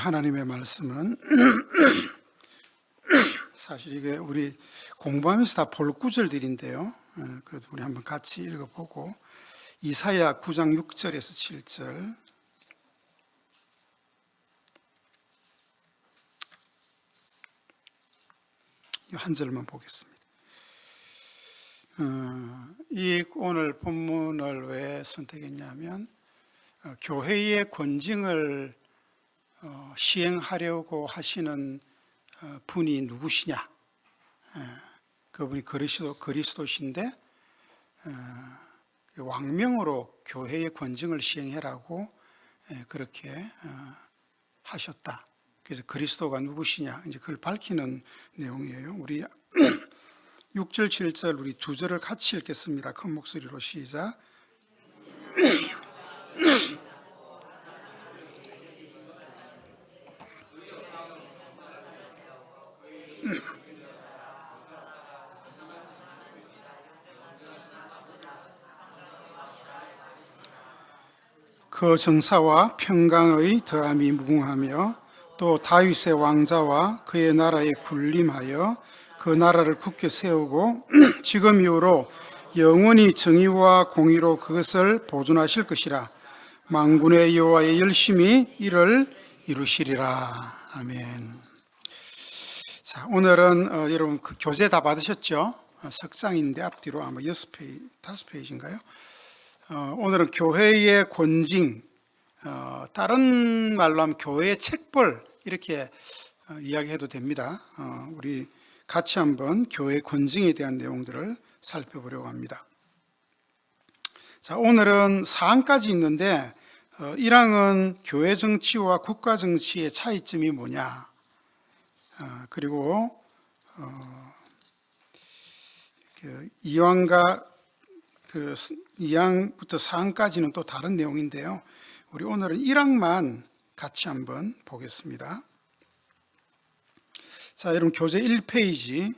하나님의 말씀은 사실 이게 우리 공부하면서 다 볼 구절들인데요. 그래도 우리 한번 같이 읽어보고 이사야 9장 6절에서 7절 한 절만 보겠습니다. 이 오늘 본문을 왜 선택했냐면 교회의 권징을 시행하려고 하시는 분이 누구시냐? 그분이 그리스도신데 왕명으로 교회의 권징을 시행해라고 그렇게 하셨다. 그래서 그리스도가 누구시냐? 이제 그걸 밝히는 내용이에요. 우리 6절, 7절 우리 두 절을 같이 읽겠습니다. 큰 목소리로 시작. 그 정사와 평강의 더함이 무궁하며 또 다윗의 왕자와 그의 나라에 군림하여 그 나라를 굳게 세우고 지금 이후로 영원히 정의와 공의로 그것을 보존하실 것이라. 만군의 여호와의 열심히 이를 이루시리라. 아멘. 자, 오늘은 여러분 그 교재 다 받으셨죠? 석장인데 앞뒤로 아마 6페이지, 5페이지인가요? 오늘은 교회의 권징, 다른 말로 하면 교회의 책벌 이렇게 이야기해도 됩니다. 우리 같이 한번 교회 권징에 대한 내용들을 살펴보려고 합니다. 자, 오늘은 4항까지 있는데 1항은 교회 정치와 국가 정치의 차이점이 뭐냐, 그리고 2항과 2항부터 4항까지는 또 다른 내용인데요. 우리 오늘은 1항만 같이 한번 보겠습니다. 자, 여러분 교재 1페이지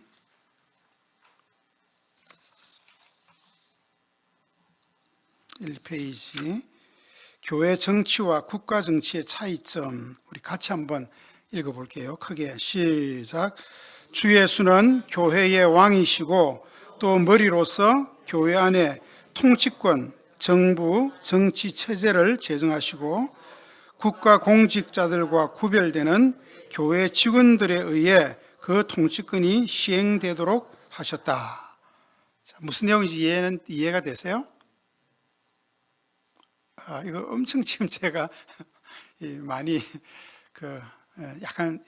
교회 정치와 국가 정치의 차이점 우리 같이 한번 읽어볼게요. 크게 시작. 주 예수는 교회의 왕이시고 또 머리로서 교회 안에 통치권, 정부, 정치 체제를 제정하시고 국가 공직자들과 구별되는 교회 직원들에 의해 그 통치권이 시행되도록 하셨다. 자, 무슨 내용인지 이해가 되세요? 이거 엄청 지금 제가 많이 약간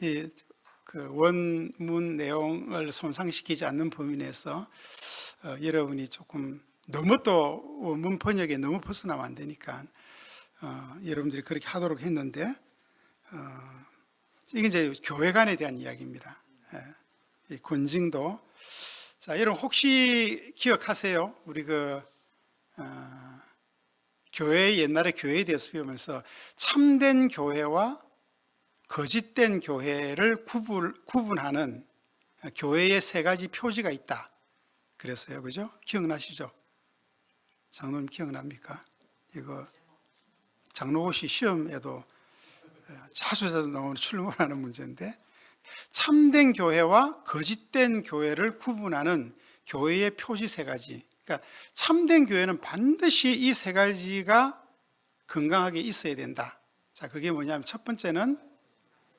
원문 내용을 손상시키지 않는 범위 내에서 여러분이 조금 너무 또 원문 번역에 너무 벗어나면 안 되니까 여러분들이 그렇게 하도록 했는데 이게 이제 교회관에 대한 이야기입니다. 이 권징도. 자, 여러분 혹시 기억하세요? 우리 교회 옛날에 교회에 대해서 배우면서 참된 교회와 거짓된 교회를 구분하는 교회의 세 가지 표지가 있다 그랬어요. 그죠? 기억나시죠? 장로님 기억납니까? 이거 장로고시 시험에도 자주 나오는 출몰하는 문제인데, 참된 교회와 거짓된 교회를 구분하는 교회의 표지 세 가지. 그러니까 참된 교회는 반드시 이 세 가지가 건강하게 있어야 된다. 자, 그게 뭐냐면 첫 번째는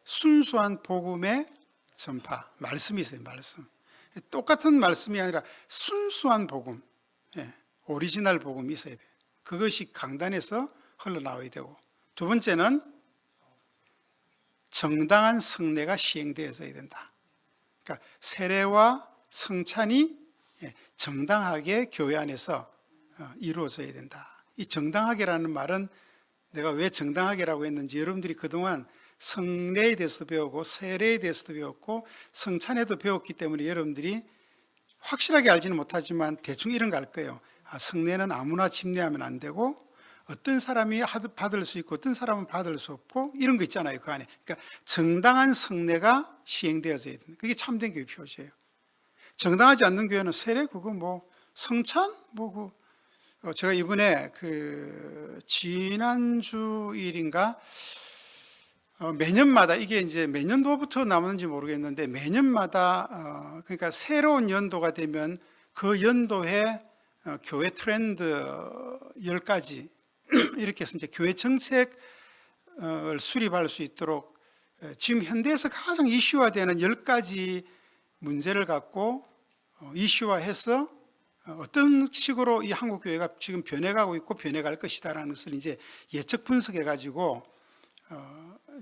순수한 복음의 전파, 말씀이 있어요. 말씀. 똑같은 말씀이 아니라 순수한 복음, 오리지널 복음이 있어야 돼요. 그것이 강단에서 흘러나와야 되고, 두 번째는 정당한 성례가 시행되어야 된다. 그러니까 세례와 성찬이 정당하게 교회 안에서 이루어져야 된다. 이 정당하게라는 말은 내가 왜 정당하게라고 했는지 여러분들이 그동안 성례에 대해서도 배우고 세례에 대해서도 배웠고 성찬에도 배웠기 때문에 여러분들이 확실하게 알지는 못하지만 대충 이런 거 알 거예요. 성례는 아무나 집례하면 안 되고 어떤 사람이 받을 수 있고 어떤 사람은 받을 수 없고 이런 거 있잖아요. 그 안에. 그러니까 정당한 성례가 시행되어져야 된다. 그게 참된 교회 표지예요. 정당하지 않는 교회는 세례 그거 뭐 성찬 제가 이번에 지난주 일인가 매년마다 이게 이제 몇 년도부터 나오는지 모르겠는데 매년마다 그러니까 새로운 연도가 되면 그 연도에 교회 트렌드 10가지 이렇게 해서 이제 교회 정책을 수립할 수 있도록 지금 현대에서 가장 이슈화되는 10가지 문제를 갖고 이슈화해서 어떤 식으로 이 한국 교회가 지금 변해가고 있고 변해갈 것이다라는 것을 이제 예측 분석해 가지고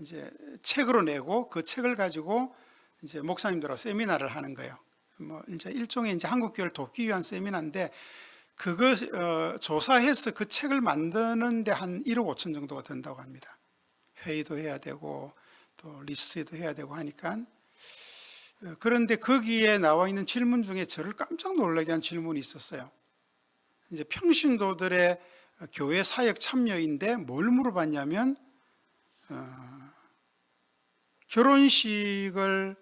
이제 책으로 내고 그 책을 가지고 이제 목사님들하고 세미나를 하는 거예요. 뭐 이제 일종의 이제 한국 교회를 돕기 위한 세미나인데 그거 조사해서 그 책을 만드는데 한 1억 5천 정도가 든다고 합니다. 회의도 해야 되고 또 리스트도 해야 되고 하니까. 그런데 거기에 나와 있는 질문 중에 저를 깜짝 놀라게 한 질문이 있었어요. 이제 평신도들의 교회 사역 참여인데 뭘 물어봤냐면 결혼식을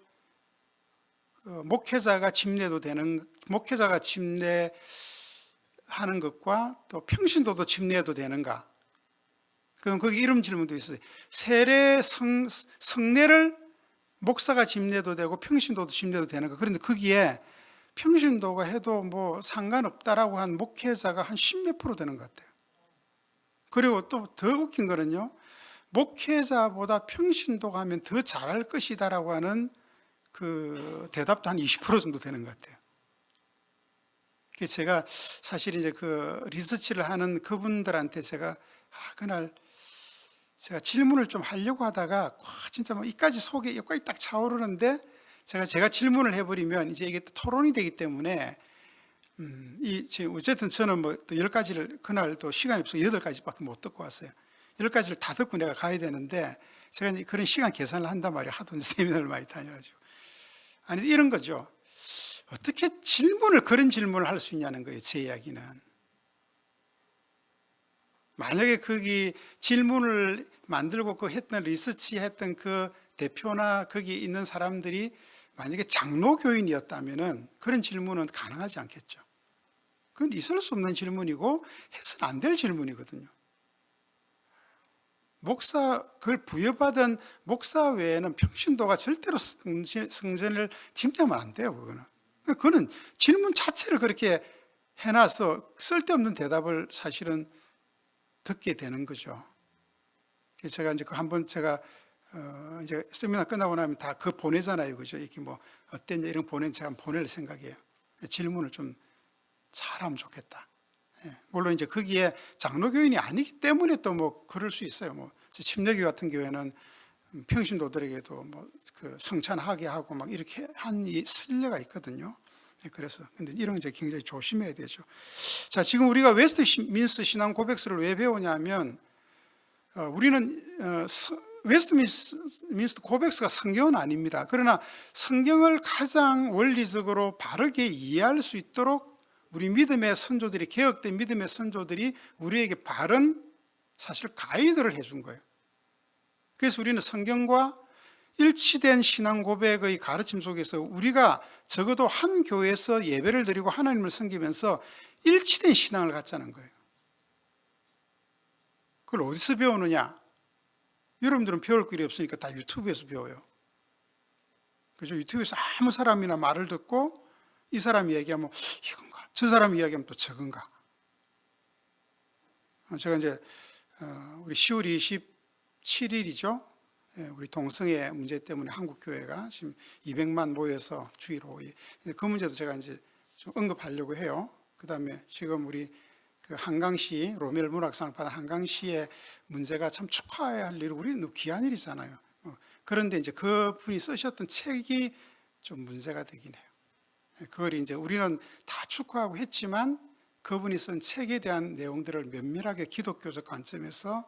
목회자가 집례도 되는, 목회자가 집례하는 것과 또 평신도도 집례해도 되는가? 그럼 거기 이런 질문도 있어요. 세례 성례를 목사가 집례도 되고 평신도도 집례도 되는가? 그런데 거기에 평신도가 해도 뭐 상관없다라고 한 목회자가 한 10몇 프로 되는 것 같아요. 그리고 또 더 웃긴 거는요, 목회자보다 평신도가 하면 더 잘할 것이다라고 하는 그 대답도 한 20% 정도 되는 것 같아요. 그래서 제가 사실 이제 그 리서치를 하는 그분들한테 제가 그날 제가 질문을 좀 하려고 하다가 진짜 뭐 이까지 속에 여기까지 딱 차오르는데 제가 질문을 해버리면 이제 이게 또 토론이 되기 때문에 지금 어쨌든 저는 뭐 또 10가지를 그날 또 시간이 없어서 8가지밖에 못 듣고 왔어요. 10가지를 다 듣고 내가 가야 되는데 제가 이제 그런 시간 계산을 한단 말이에요. 하도 세미나를 많이 다녀가지고. 아니 이런 거죠. 어떻게 그런 질문을 할 수 있냐는 거예요. 제 이야기는. 만약에 거기 질문을 만들고 그 했던 리서치 했던 그 대표나 거기 있는 사람들이 만약에 장로교인이었다면은 그런 질문은 가능하지 않겠죠. 그건 있을 수 없는 질문이고 해서는 안 될 질문이거든요. 그걸 부여받은 목사 외에는 평신도가 절대로 성전을 집례하면 안 돼요. 그거는 질문 자체를 그렇게 해놔서 쓸데없는 대답을 사실은 듣게 되는 거죠. 그래서 제가 이제 한번 제가 이제 세미나 끝나고 나면 다 그거 보내잖아요, 그죠? 이렇게 뭐 어땠냐 이런 제가 보낼 생각이에요. 질문을 좀 잘하면 좋겠다. 물론 이제 거기에 장로교인이 아니기 때문에 또 뭐 그럴 수 있어요. 뭐 침례교 같은 교회는 평신도들에게도 뭐 그 성찬하게 하고 막 이렇게 한 선례가 있거든요. 그래서 근데 이런 게 이제 굉장히 조심해야 되죠. 자, 지금 우리가 웨스트민스터 신앙 고백서를 왜 배우냐면 우리는 웨스트민스터 고백서가 성경은 아닙니다. 그러나 성경을 가장 원리적으로 바르게 이해할 수 있도록 우리 믿음의 선조들이, 개혁된 믿음의 선조들이 우리에게 바른 사실 가이드를 해준 거예요. 그래서 우리는 성경과 일치된 신앙 고백의 가르침 속에서 우리가 적어도 한 교회에서 예배를 드리고 하나님을 섬기면서 일치된 신앙을 갖자는 거예요. 그걸 어디서 배우느냐? 여러분들은 배울 길이 없으니까 다 유튜브에서 배워요. 그죠? 유튜브에서 아무 사람이나 말을 듣고 이 사람이 얘기하면 이건가? 저 사람이 이야기하면 또 저건가? 제가 이제 우리 10월 27일이죠. 우리 동성애 문제 때문에 한국 교회가 지금 200만 모여서 주의로 그 문제도 제가 이제 좀 언급하려고 해요. 그 다음에 지금 우리 그 한강시 로멜 문학상을 받은 한강시의 문제가 참 축하해야 할 일, 우리 너무 귀한 일이잖아요. 그런데 이제 그 분이 쓰셨던 책이 좀 문제가 되긴 해요. 그걸 이제 우리는 다 축하하고 했지만 그분이 쓴 책에 대한 내용들을 면밀하게 기독교적 관점에서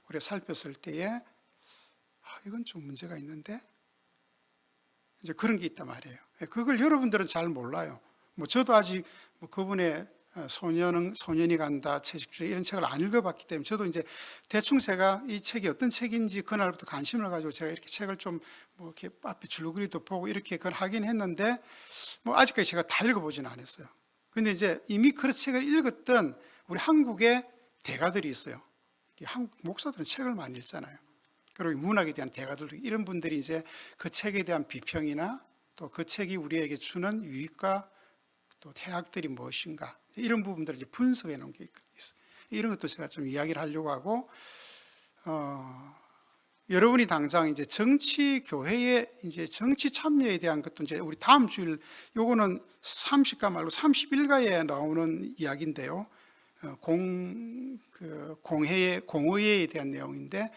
우리가 살폈을 때에 이건 좀 문제가 있는데 이제 그런 게 있단 말이에요. 그걸 여러분들은 잘 몰라요. 뭐 저도 아직 뭐 그분의 소년이 간다, 채식주의 이런 책을 안 읽어봤기 때문에 저도 이제 대충 제가 이 책이 어떤 책인지 그날부터 관심을 가지고 제가 이렇게 책을 좀 뭐 이렇게 앞에 줄거리도 보고 이렇게 그걸 하긴 했는데 뭐 아직까지 제가 다 읽어보지는 않았어요. 근데 이제 이미 그 책을 읽었던 우리 한국의 대가들이 있어요. 한국 목사들은 책을 많이 읽잖아요. 그리고 문학에 대한 대가들, 이런 분들이 이제 그 책에 대한 비평이나 또 그 책이 우리에게 주는 유익과 또 태학들이 무엇인가, 이런 부분들을 이제 분석해 놓은 게 있어요. 이런 것도 제가 좀 이야기를 하려고 하고, 여러분이 당장 이제 정치 교회의 이제 정치 참여에 대한 것도 이제 우리 다음 주일, 요거는 30가 말고 31가에 나오는 이야기인데요. 공의회에 대한 내용인데,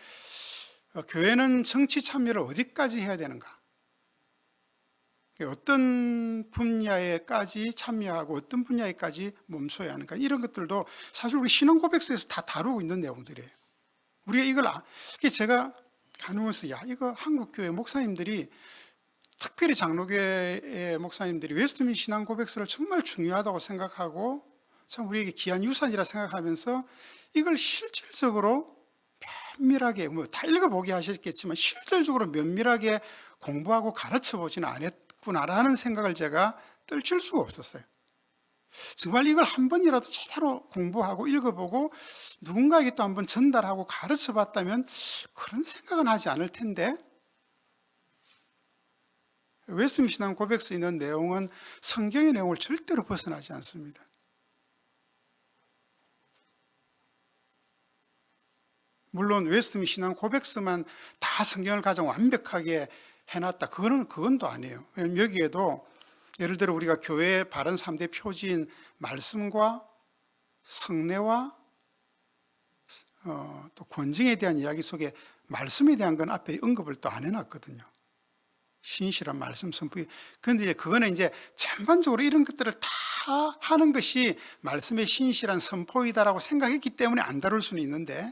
교회는 정치 참여를 어디까지 해야 되는가? 어떤 분야에까지 참여하고 어떤 분야에까지 몸서야 하는가? 이런 것들도 사실 우리 신앙 고백서에서 다 다루고 있는 내용들이에요. 우리가 이걸 제가 가누면서, 야, 이거 한국교회 목사님들이, 특별히 장로교회 목사님들이 웨스트민스터 신앙 고백서를 정말 중요하다고 생각하고 참 우리에게 귀한 유산이라 생각하면서 이걸 실질적으로 면밀하게, 뭐 다 읽어보게 하셨겠지만 실질적으로 면밀하게 공부하고 가르쳐 보지는 않았구나라는 생각을 제가 떨칠 수가 없었어요. 정말 이걸 한 번이라도 제대로 공부하고 읽어보고 누군가에게 또 한번 전달하고 가르쳐 봤다면 그런 생각은 하지 않을 텐데, 웨스트민스터 신앙 고백서에 있는 내용은 성경의 내용을 절대로 벗어나지 않습니다. 물론 웨스트민스터 신앙 고백서만 다 성경을 가장 완벽하게 해놨다, 그건 또 아니에요. 왜냐하면 여기에도 예를 들어 우리가 교회의 바른 3대 표지인 말씀과 성례와 또 권징에 대한 이야기 속에 말씀에 대한 건 앞에 언급을 또 안 해놨거든요. 신실한 말씀 선포. 그런데 그거는 이제 전반적으로 이런 것들을 다 하는 것이 말씀의 신실한 선포이다라고 생각했기 때문에 안 다룰 수는 있는데,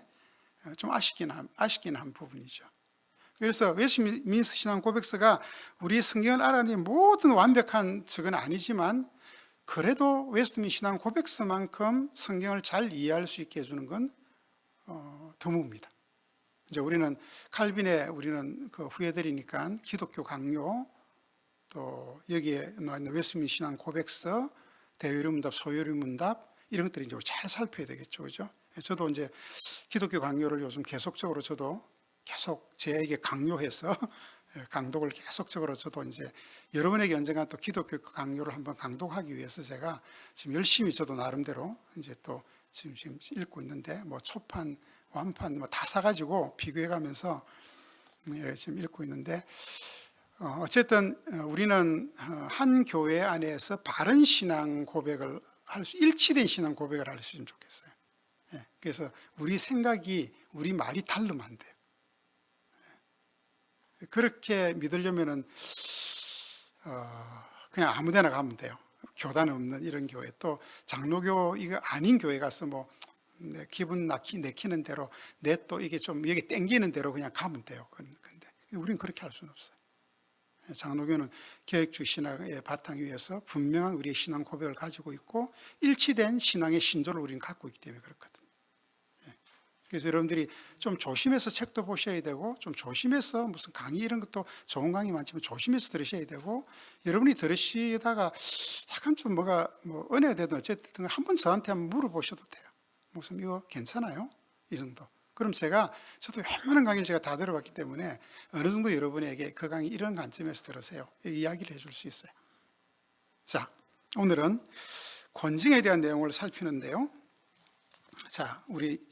좀 아쉽긴 한 부분이죠. 그래서 웨스트민스터 신앙 고백서가 우리 성경을 알아내는 모든 완벽한 적은 아니지만, 그래도 웨스트민스터 신앙 고백서만큼 성경을 잘 이해할 수 있게 해주는 건 드뭅니다. 이제 우리는 우리는 그 후예들이니까 기독교 강요, 또 여기에 나와 있는 웨스트민스터 신앙 고백서, 대요리문답, 소요리문답, 이런 것들을 이제 잘 살펴야 되겠죠, 그죠? 저도 이제 기독교 강요를 요즘 계속적으로 저도 계속 제에게 강요해서 강독을 계속적으로 저도 이제 여러분에게 언젠가 또 기독교 강요를 한번 강독하기 위해서 제가 지금 열심히 저도 나름대로 이제 또 지금 읽고 있는데, 뭐 초판, 완판 뭐 다 사가지고 비교해가면서 지금 읽고 있는데, 어쨌든 우리는 한 교회 안에서 바른 신앙 고백을 일치된 신앙 고백을 할 수 있으면 좋겠어요. 그래서 우리 생각이, 우리 말이 다르면 안 돼요. 그렇게 믿으려면은 그냥 아무 데나 가면 돼요. 교단 없는 이런 교회, 또 장로교 이거 아닌 교회 가서 뭐 내 기분 내키는 대로, 내 또 이게 좀 여기 땡기는 대로 그냥 가면 돼요. 근데 우리는 그렇게 할 수는 없어요. 장로교는 계획주 신학의 바탕 위에서 분명한 우리의 신앙 고백을 가지고 있고 일치된 신앙의 신조를 우리는 갖고 있기 때문에 그렇거든요. 그래서 여러분들이 좀 조심해서 책도 보셔야 되고, 좀 조심해서 무슨 강의 이런 것도 좋은 강의 많지만 조심해서 들으셔야 되고, 여러분이 들으시다가 약간 좀 뭐가 은혜가 되든 어쨌든 한번 저한테 한번 물어보셔도 돼요. 목사님 이거 괜찮아요? 이 정도. 그럼 저도 웬만한 강의를 제가 다 들어봤기 때문에 어느 정도 여러분에게 그 강의 이런 관점에서 들으세요, 이야기를 해줄 수 있어요. 자, 오늘은 권징에 대한 내용을 살피는데요. 자, 우리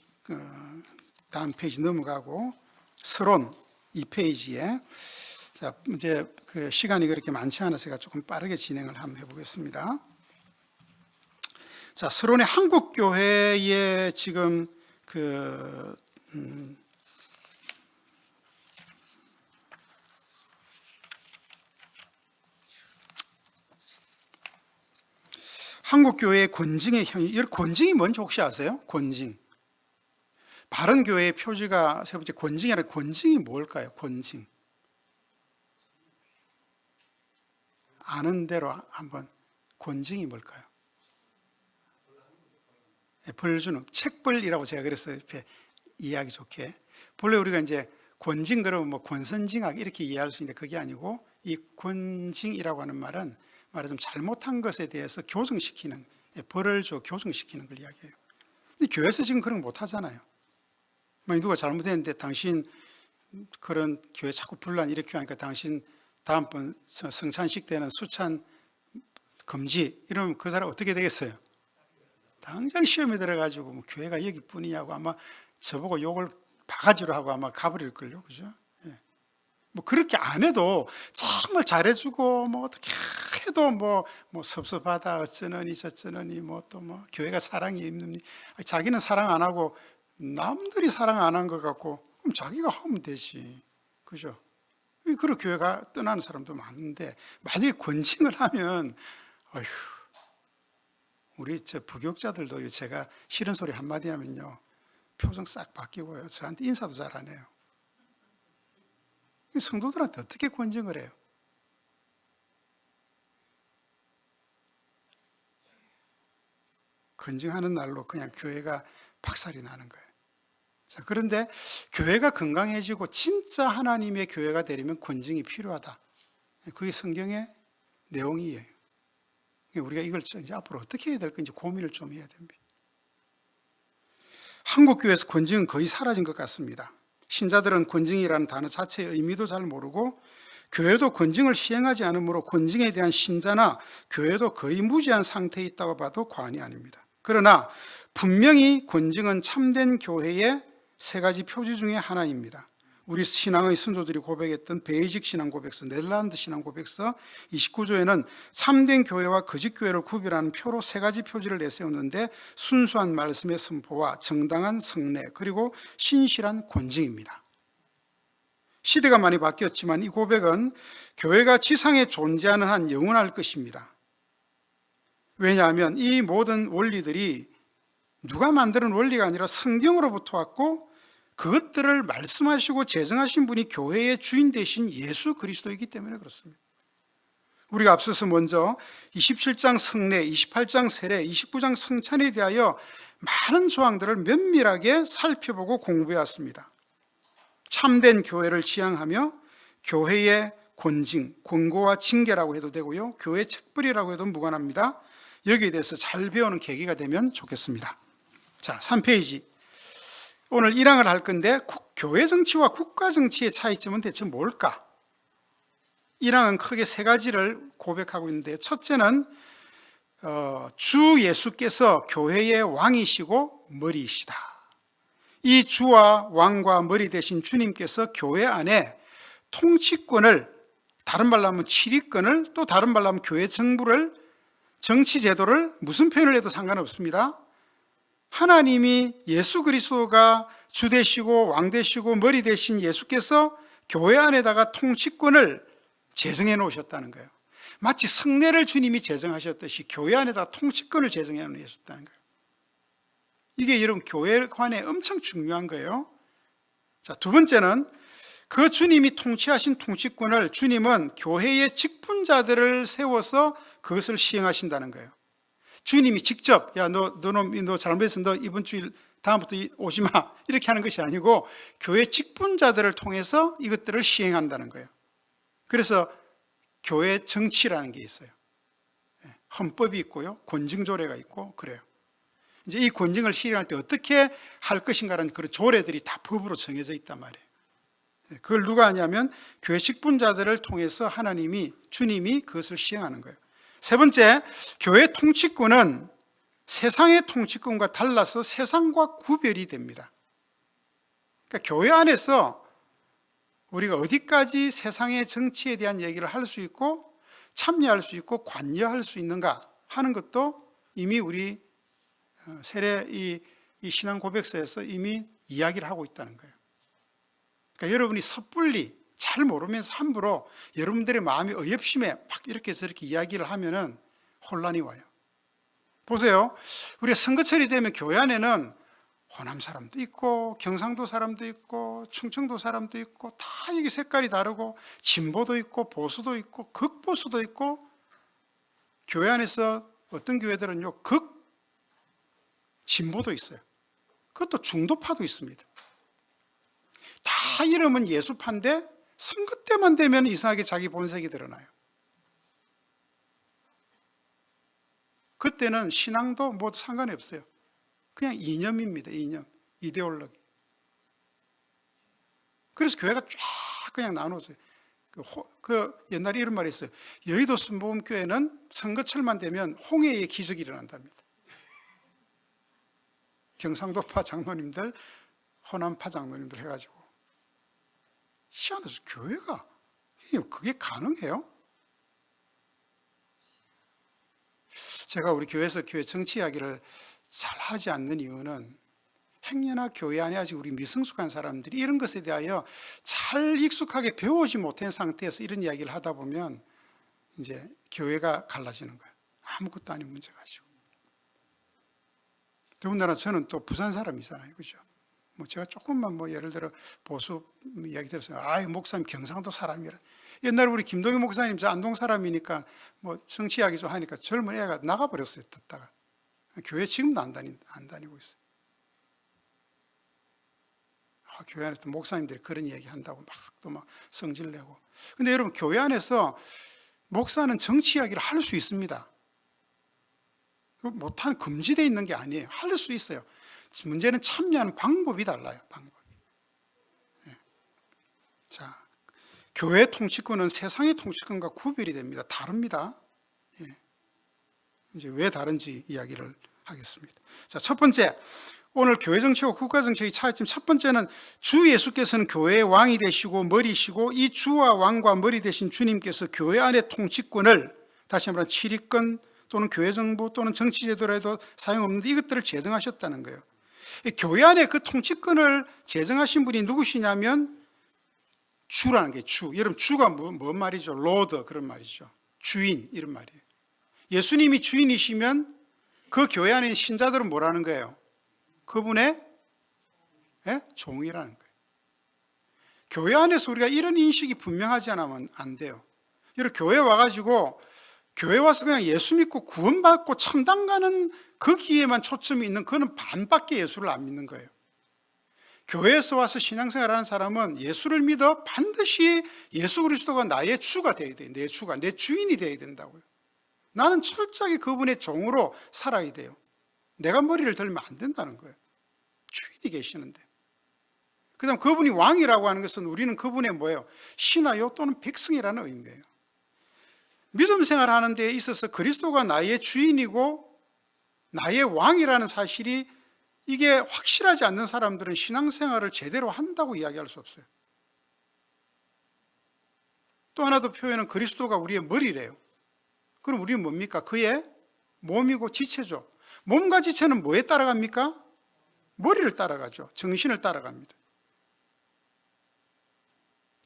다음 페이지 넘어가고 서론 2페이지에, 자, 이제 그 시간이 그렇게 많지 않아서 제가 조금 빠르게 진행을 한번 해보겠습니다. 자, 서론의 한국교회의 지금 한국교회의 권징의 현실, 권징이 뭔지 혹시 아세요? 권징. 바른교회의 표지가 세 번째 권징이 아니라, 권징이 뭘까요? 권징. 아는 대로 한번, 권징이 뭘까요? 벌 주는, 책벌이라고 제가 그랬어요. 옆에 이해하기 좋게. 본래 우리가 이제 권징 그러면 뭐 권선징악 이렇게 이해할 수 있는데, 그게 아니고 이 권징이라고 하는 말은 말하자면 잘못한 것에 대해서 교정시키는, 벌을 줘 교정시키는 걸 이야기해요. 근데 교회에서 지금 그런 거 못 하잖아요. 누가 잘못했는데 당신 그런 교회 자꾸 분란 일으키고 하니까 당신 다음번 성찬식 때는 수찬 금지 이러면 그 사람 어떻게 되겠어요? 당장 시험에 들어가지고 뭐 교회가 여기뿐이냐고 아마 저보고 욕을 바가지로 하고 아마 가버릴걸요, 그죠? 예. 뭐 그렇게 안 해도 정말 잘해주고 뭐 어떻게 해도 뭐 섭섭하다 어쩌느니 저쩌느니 뭐 또 뭐 교회가 사랑이 있느니 자기는 사랑 안 하고 남들이 사랑 안 한 것 같고 그럼 자기가 하면 되지, 그죠? 그런 교회가 떠나는 사람도 많은데 만약에 권징을 하면 어휴, 우리 저 부교육자들도 제가 싫은 소리 한마디 하면요 표정 싹 바뀌고요 저한테 인사도 잘 안 해요. 성도들한테 어떻게 권징을 해요? 권징하는 날로 그냥 교회가 박살이 나는 거예요. 자, 그런데 교회가 건강해지고 진짜 하나님의 교회가 되려면 권징이 필요하다. 그게 성경의 내용이에요. 우리가 이걸 이제 앞으로 어떻게 해야 될 건지 고민을 좀 해야 됩니다. 한국 교회에서 권징은 거의 사라진 것 같습니다. 신자들은 권징이라는 단어 자체의 의미도 잘 모르고 교회도 권징을 시행하지 않으므로 권징에 대한 신자나 교회도 거의 무지한 상태에 있다고 봐도 과언이 아닙니다. 그러나 분명히 권징은 참된 교회의 세 가지 표지 중에 하나입니다. 우리 신앙의 선조들이 고백했던 베이직 신앙 고백서, 네덜란드 신앙 고백서 29조에는 참된 교회와 거짓 교회를 구별하는 표로 세 가지 표지를 내세웠는데 순수한 말씀의 선포와 정당한 성례 그리고 신실한 권징입니다. 시대가 많이 바뀌었지만 이 고백은 교회가 지상에 존재하는 한 영원할 것입니다. 왜냐하면 이 모든 원리들이 누가 만드는 원리가 아니라 성경으로부터 왔고 그것들을 말씀하시고 제정하신 분이 교회의 주인 되신 예수 그리스도이기 때문에 그렇습니다. 우리가 앞서서 먼저 27장 성례, 28장 세례, 29장 성찬에 대하여 많은 조항들을 면밀하게 살펴보고 공부해왔습니다. 참된 교회를 지향하며 교회의 권징, 권고와 징계라고 해도 되고요, 교회 책벌이라고 해도 무관합니다. 여기에 대해서 잘 배우는 계기가 되면 좋겠습니다. 자, 3페이지. 오늘 1항을 할 건데 교회 정치와 국가 정치의 차이점은 대체 뭘까? 1항은 크게 세 가지를 고백하고 있는데 첫째는 주 예수께서 교회의 왕이시고 머리이시다. 이 주와 왕과 머리 되신 주님께서 교회 안에 통치권을, 다른 말로 하면 치리권을, 또 다른 말로 하면 교회 정부를, 정치 제도를 무슨 표현을 해도 상관없습니다. 하나님이 예수 그리스도가 주 되시고 왕 되시고 머리 되신 예수께서 교회 안에다가 통치권을 제정해 놓으셨다는 거예요. 마치 성례를 주님이 제정하셨듯이 교회 안에다 통치권을 제정해 놓으셨다는 거예요. 이게 여러분 교회관에 엄청 중요한 거예요. 자, 두 번째는 그 주님이 통치하신 통치권을 주님은 교회의 직분자들을 세워서 그것을 시행하신다는 거예요. 주님이 직접 야 너 잘못해서 너 이번 주일 다음부터 오지 마 이렇게 하는 것이 아니고 교회 직분자들을 통해서 이것들을 시행한다는 거예요. 그래서 교회 정치라는 게 있어요. 헌법이 있고요, 권징조례가 있고 그래요. 이제 이 권징을 시행할 때 어떻게 할 것인가라는 그런 조례들이 다 법으로 정해져 있단 말이에요. 그걸 누가 하냐면 교회 직분자들을 통해서 주님이 그것을 시행하는 거예요. 세 번째, 교회 통치권은 세상의 통치권과 달라서 세상과 구별이 됩니다. 그러니까 교회 안에서 우리가 어디까지 세상의 정치에 대한 얘기를 할 수 있고 참여할 수 있고 관여할 수 있는가 하는 것도 이미 우리 세례 이 신앙 고백서에서 이미 이야기를 하고 있다는 거예요. 그러니까 여러분이 섣불리 잘 모르면서 함부로 여러분들의 마음이 어이없심에 막 이렇게 저렇게 이야기를 하면은 혼란이 와요. 보세요. 우리가 선거철이 되면 교회 안에는 호남 사람도 있고 경상도 사람도 있고 충청도 사람도 있고 다 이게 색깔이 다르고 진보도 있고 보수도 있고 극보수도 있고 교회 안에서 어떤 교회들은요 극진보도 있어요. 그것도 중도파도 있습니다. 다 이름은 예수파인데 선거 때만 되면 이상하게 자기 본색이 드러나요. 그때는 신앙도 뭐 상관이 없어요. 그냥 이념입니다. 이념, 이데올로기. 그래서 교회가 쫙 그냥 나눠져요. 그 옛날에 이런 말이 있어요. 여의도 순복음교회는 선거철만 되면 홍해의 기적이 일어난답니다. 경상도파 장로님들, 호남파 장로님들 해가지고. 희한해서 교회가 그게 가능해요? 제가 우리 교회에서 교회 정치 이야기를 잘 하지 않는 이유는 행여나 교회 안에 아직 우리 미성숙한 사람들이 이런 것에 대하여 잘 익숙하게 배우지 못한 상태에서 이런 이야기를 하다 보면 이제 교회가 갈라지는 거예요. 아무것도 아닌 문제 가지고. 더군다나 저는 또 부산 사람이잖아요. 그죠? 뭐 제가 조금만 뭐 예를 들어 보수 이야기 들었어요. 목사님 경상도 사람이라. 옛날에 우리 김동희 목사님 저 안동 사람이니까 뭐 정치 이야기 좀 하니까 젊은 애가 나가버렸어요. 듣다가. 교회 지금도 안 다니고 있어요. 교회 안에서 목사님들이 그런 이야기 한다고 막 성질 내고. 근데 여러분, 교회 안에서 목사는 정치 이야기를 할 수 있습니다. 못하는, 금지되어 있는 게 아니에요. 할 수 있어요. 문제는 참여하는 방법이 달라요. 방법이. 자, 교회 통치권은 세상의 통치권과 구별이 됩니다. 다릅니다. 이제 왜 다른지 이야기를 하겠습니다. 자, 첫 번째, 오늘 교회 정치와 국가 정치의 차이점 첫 번째는 주 예수께서는 교회의 왕이 되시고 머리시고 이 주와 왕과 머리 되신 주님께서 교회 안의 통치권을, 다시 말하면 치리권 또는 교회 정부 또는 정치제도라도 사용없는데 이것들을 제정하셨다는 거예요. 교회 안에 그 통치권을 제정하신 분이 누구시냐면 주라는 게 주. 여러분, 주가 뭔 말이죠? 로드, 그런 말이죠. 주인, 이런 말이에요. 예수님이 주인이시면 그 교회 안에 있는 신자들은 뭐라는 거예요? 그분의 종이라는 거예요. 교회 안에서 우리가 이런 인식이 분명하지 않으면 안 돼요. 여러분, 교회 와가지고 교회 와서 그냥 예수 믿고 구원받고 천당 가는 거기에만 초점이 있는, 그거는 반밖에 예수를 안 믿는 거예요. 교회에서 와서 신앙생활하는 사람은 예수를 믿어 반드시 예수 그리스도가 나의 주가 되어야 돼요. 내 주가, 내 주인이 되어야 된다고요. 나는 철저하게 그분의 종으로 살아야 돼요. 내가 머리를 들면 안 된다는 거예요. 주인이 계시는데. 그 다음 그분이 왕이라고 하는 것은 우리는 그분의 뭐예요? 신하요 또는 백성이라는 의미예요. 믿음 생활하는 데 있어서 그리스도가 나의 주인이고 나의 왕이라는 사실이 이게 확실하지 않는 사람들은 신앙생활을 제대로 한다고 이야기할 수 없어요. 또 하나 더 표현은 그리스도가 우리의 머리래요. 그럼 우리는 뭡니까? 그의 몸이고 지체죠. 몸과 지체는 뭐에 따라갑니까? 머리를 따라가죠. 정신을 따라갑니다.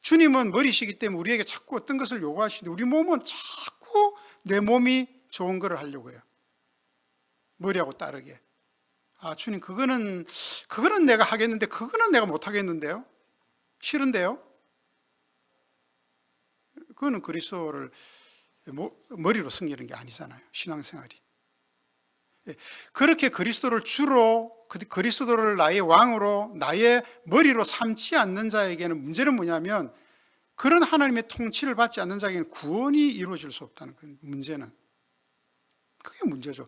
주님은 머리시기 때문에 우리에게 자꾸 어떤 것을 요구하시는데 우리 몸은 자꾸 내 몸이 좋은 걸 하려고 해요. 머리하고 따르게. 주님, 그거는 내가 하겠는데 그거는 내가 못 하겠는데요? 싫은데요? 그거는 그리스도를 머리로 섬기는 게 아니잖아요. 신앙생활이. 그렇게 그리스도를 주로, 그리스도를 나의 왕으로, 나의 머리로 삼지 않는 자에게는 문제는 뭐냐면, 그런 하나님의 통치를 받지 않는 자에게는 구원이 이루어질 수 없다는 거예요. 문제는. 그게 문제죠.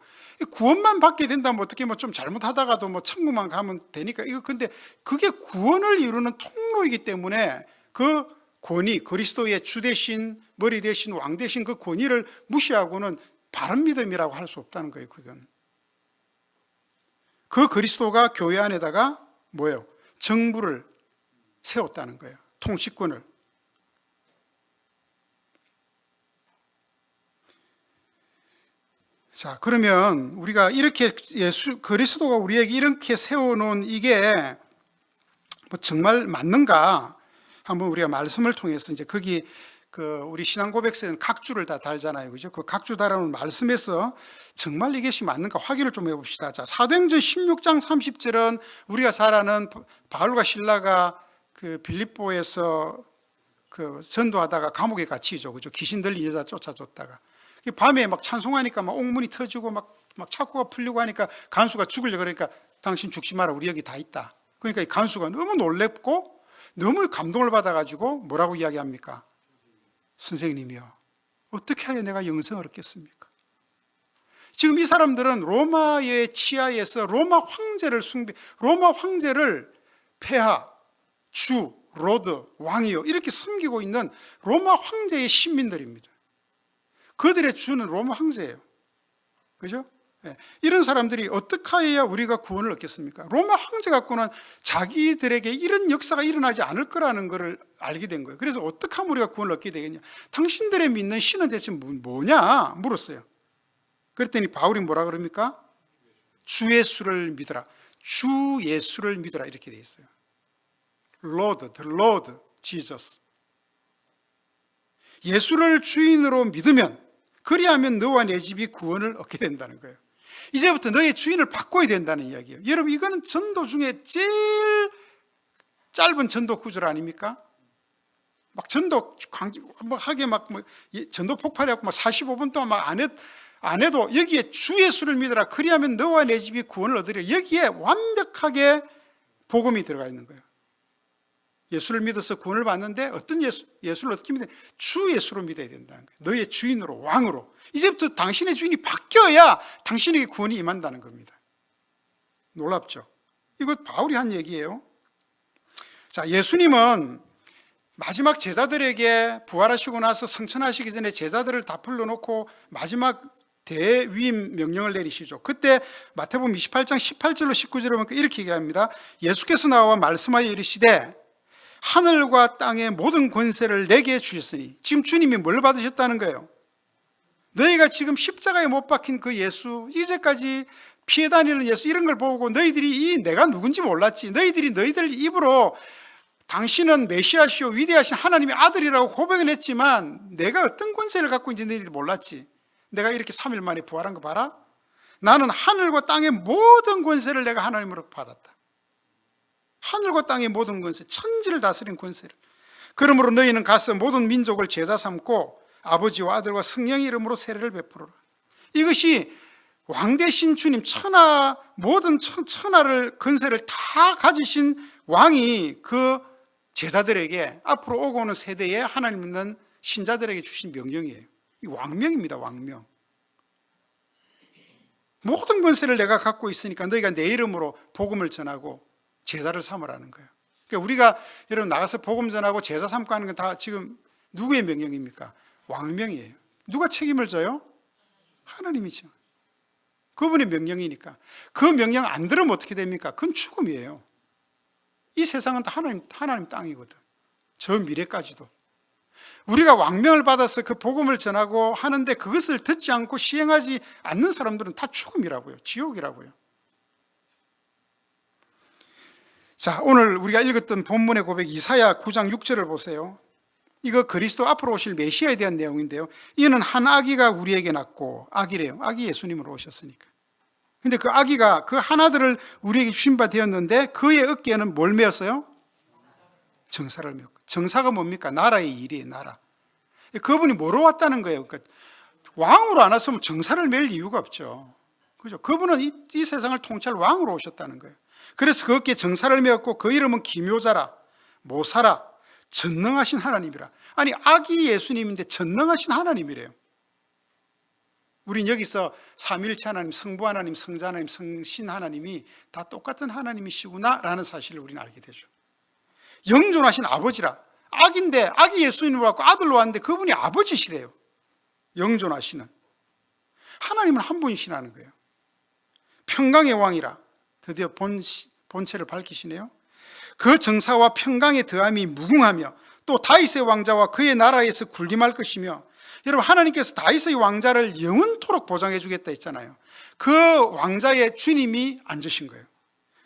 구원만 받게 된다면 어떻게 좀 잘못하다가도 천국만 가면 되니까, 근데 그게 구원을 이루는 통로이기 때문에 그 권위, 그리스도의 주 대신, 머리 대신, 왕 대신 그 권위를 무시하고는 바른 믿음이라고 할 수 없다는 거예요. 그건. 그 그리스도가 교회 안에다가 뭐예요? 정부를 세웠다는 거예요. 통치권을. 자, 그러면 우리가 이렇게 그리스도가 우리에게 이렇게 세워놓은 이게 뭐 정말 맞는가? 한번 우리가 말씀을 통해서 이제 거기 우리 신앙 고백서에는 각주를 다 달잖아요. 그죠? 그 각주 달아놓은 말씀에서 정말 이것이 맞는가 확인을 좀 해봅시다. 자, 사도행전 16장 30절은 우리가 잘 아는 바울과 실라가 빌립보에서 전도하다가 감옥에 갇히죠. 그죠? 귀신 들린 여자 쫓아줬다가. 밤에 막 찬송하니까 막 옥문이 터지고 막 착고가 풀리고 하니까 간수가 죽으려고 그러니까 당신 죽지 마라. 우리 여기 다 있다. 그러니까 이 간수가 너무 놀랍고 너무 감동을 받아가지고 뭐라고 이야기합니까? 선생님이요, 어떻게 하여 내가 영생을 얻겠습니까? 지금 이 사람들은 로마의 치하에서 로마 황제를 폐하, 주, 로드, 왕이요 이렇게 섬기고 있는 로마 황제의 신민들입니다. 그들의 주는 로마 황제예요. 그죠? 네. 이런 사람들이 어떻게 해야 우리가 구원을 얻겠습니까? 로마 황제 갖고는 자기들에게 이런 역사가 일어나지 않을 거라는 것을 알게 된 거예요. 그래서 어떻게 하면 우리가 구원을 얻게 되겠냐? 당신들의 믿는 신은 대체 뭐냐? 물었어요. 그랬더니 바울이 뭐라 그럽니까? 주 예수를 믿어라. 주 예수를 믿어라 이렇게 돼 있어요. Lord, the Lord Jesus. 예수를 주인으로 믿으면, 그리하면 너와 내 집이 구원을 얻게 된다는 거예요. 이제부터 너의 주인을 바꿔야 된다는 이야기예요. 여러분, 이거는 전도 중에 제일 짧은 전도 구절 아닙니까? 막 전도 하게 전도 폭발해갖고 막 45분 동안 막 안 해도 여기에 주 예수를 믿어라. 그리하면 너와 내 집이 구원을 얻으려. 여기에 완벽하게 복음이 들어가 있는 거예요. 예수를 믿어서 구원을 받는데 어떤 예수를 어떻게 믿어야 돼? 주 예수로 믿어야 된다는 거예요. 너의 주인으로, 왕으로. 이제부터 당신의 주인이 바뀌어야 당신에게 구원이 임한다는 겁니다. 놀랍죠? 이거 바울이 한 얘기예요. 자, 예수님은 마지막 제자들에게 부활하시고 나서 성천하시기 전에 제자들을 다 불러놓고 마지막 대위임 명령을 내리시죠. 그때 마태복음 28장 18절로 19절에 보니까 이렇게 얘기합니다. 예수께서 나와 말씀하여 이르시되 하늘과 땅의 모든 권세를 내게 주셨으니, 지금 주님이 뭘 받으셨다는 거예요? 너희가 지금 십자가에 못 박힌 그 예수, 이제까지 피해 다니는 예수, 이런 걸 보고 너희들이 내가 누군지 몰랐지. 너희들이 너희들 입으로 당신은 메시아시오 위대하신 하나님의 아들이라고 고백은 했지만 내가 어떤 권세를 갖고 있는지 너희들이 몰랐지. 내가 이렇게 3일 만에 부활한 거 봐라. 나는 하늘과 땅의 모든 권세를 내가 하나님으로 받았다. 하늘과 땅의 모든 권세, 천지를 다스린 권세를. 그러므로 너희는 가서 모든 민족을 제자 삼고 아버지와 아들과 성령의 이름으로 세례를 베풀어라. 이것이 왕 대신 주님, 모든 천하를 권세를 다 가지신 왕이 그 제자들에게, 앞으로 오고 오는 세대에 하나님 믿는 신자들에게 주신 명령이에요. 이 왕명입니다. 왕명. 모든 권세를 내가 갖고 있으니까 너희가 내 이름으로 복음을 전하고 제자를 삼으라는 거예요. 그러니까 우리가 여러분 나가서 복음 전하고 제자 삼고 하는 건 다 지금 누구의 명령입니까? 왕명이에요. 누가 책임을 져요? 하나님이죠. 그분의 명령이니까. 그 명령 안 들으면 어떻게 됩니까? 그건 죽음이에요. 이 세상은 다 하나님 땅이거든. 저 미래까지도. 우리가 왕명을 받아서 그 복음을 전하고 하는데 그것을 듣지 않고 시행하지 않는 사람들은 다 죽음이라고요. 지옥이라고요. 자, 오늘 우리가 읽었던 본문의 고백 이사야 9장 6절을 보세요. 이거 그리스도 앞으로 오실 메시아에 대한 내용인데요. 이는 한 아기가 우리에게 낳고, 아기래요. 아기 예수님으로 오셨으니까. 근데 그 아기가 그 하나들을 우리에게 주신 바 되었는데 그의 어깨에는 뭘 메었어요? 정사를 메었고. 정사가 뭡니까? 나라의 일이에요. 나라. 그분이 뭐로 왔다는 거예요? 그러니까 왕으로 안 왔으면 정사를 맬 이유가 없죠. 그죠? 그분은 이 세상을 통치할 왕으로 오셨다는 거예요. 그래서 그 어깨에 정사를 메었고 그 이름은 기묘자라, 모사라, 전능하신 하나님이라. 아니, 아기 예수님인데 전능하신 하나님이래요. 우린 여기서 삼위일체 하나님, 성부 하나님, 성자 하나님, 성신 하나님이 다 똑같은 하나님이시구나라는 사실을 우리는 알게 되죠. 영존하신 아버지라. 아기인데, 아기 예수님으로 왔고 아들로 왔는데 그분이 아버지시래요. 영존하시는. 하나님은 한 분이시라는 거예요. 평강의 왕이라. 드디어 본체를 밝히시네요. 그 정사와 평강의 더함이 무궁하며 또 다윗의 왕자와 그의 나라에서 군림할 것이며, 여러분 하나님께서 다윗의 왕자를 영원토록 보장해 주겠다 했잖아요. 그 왕자의 주님이 앉으신 거예요.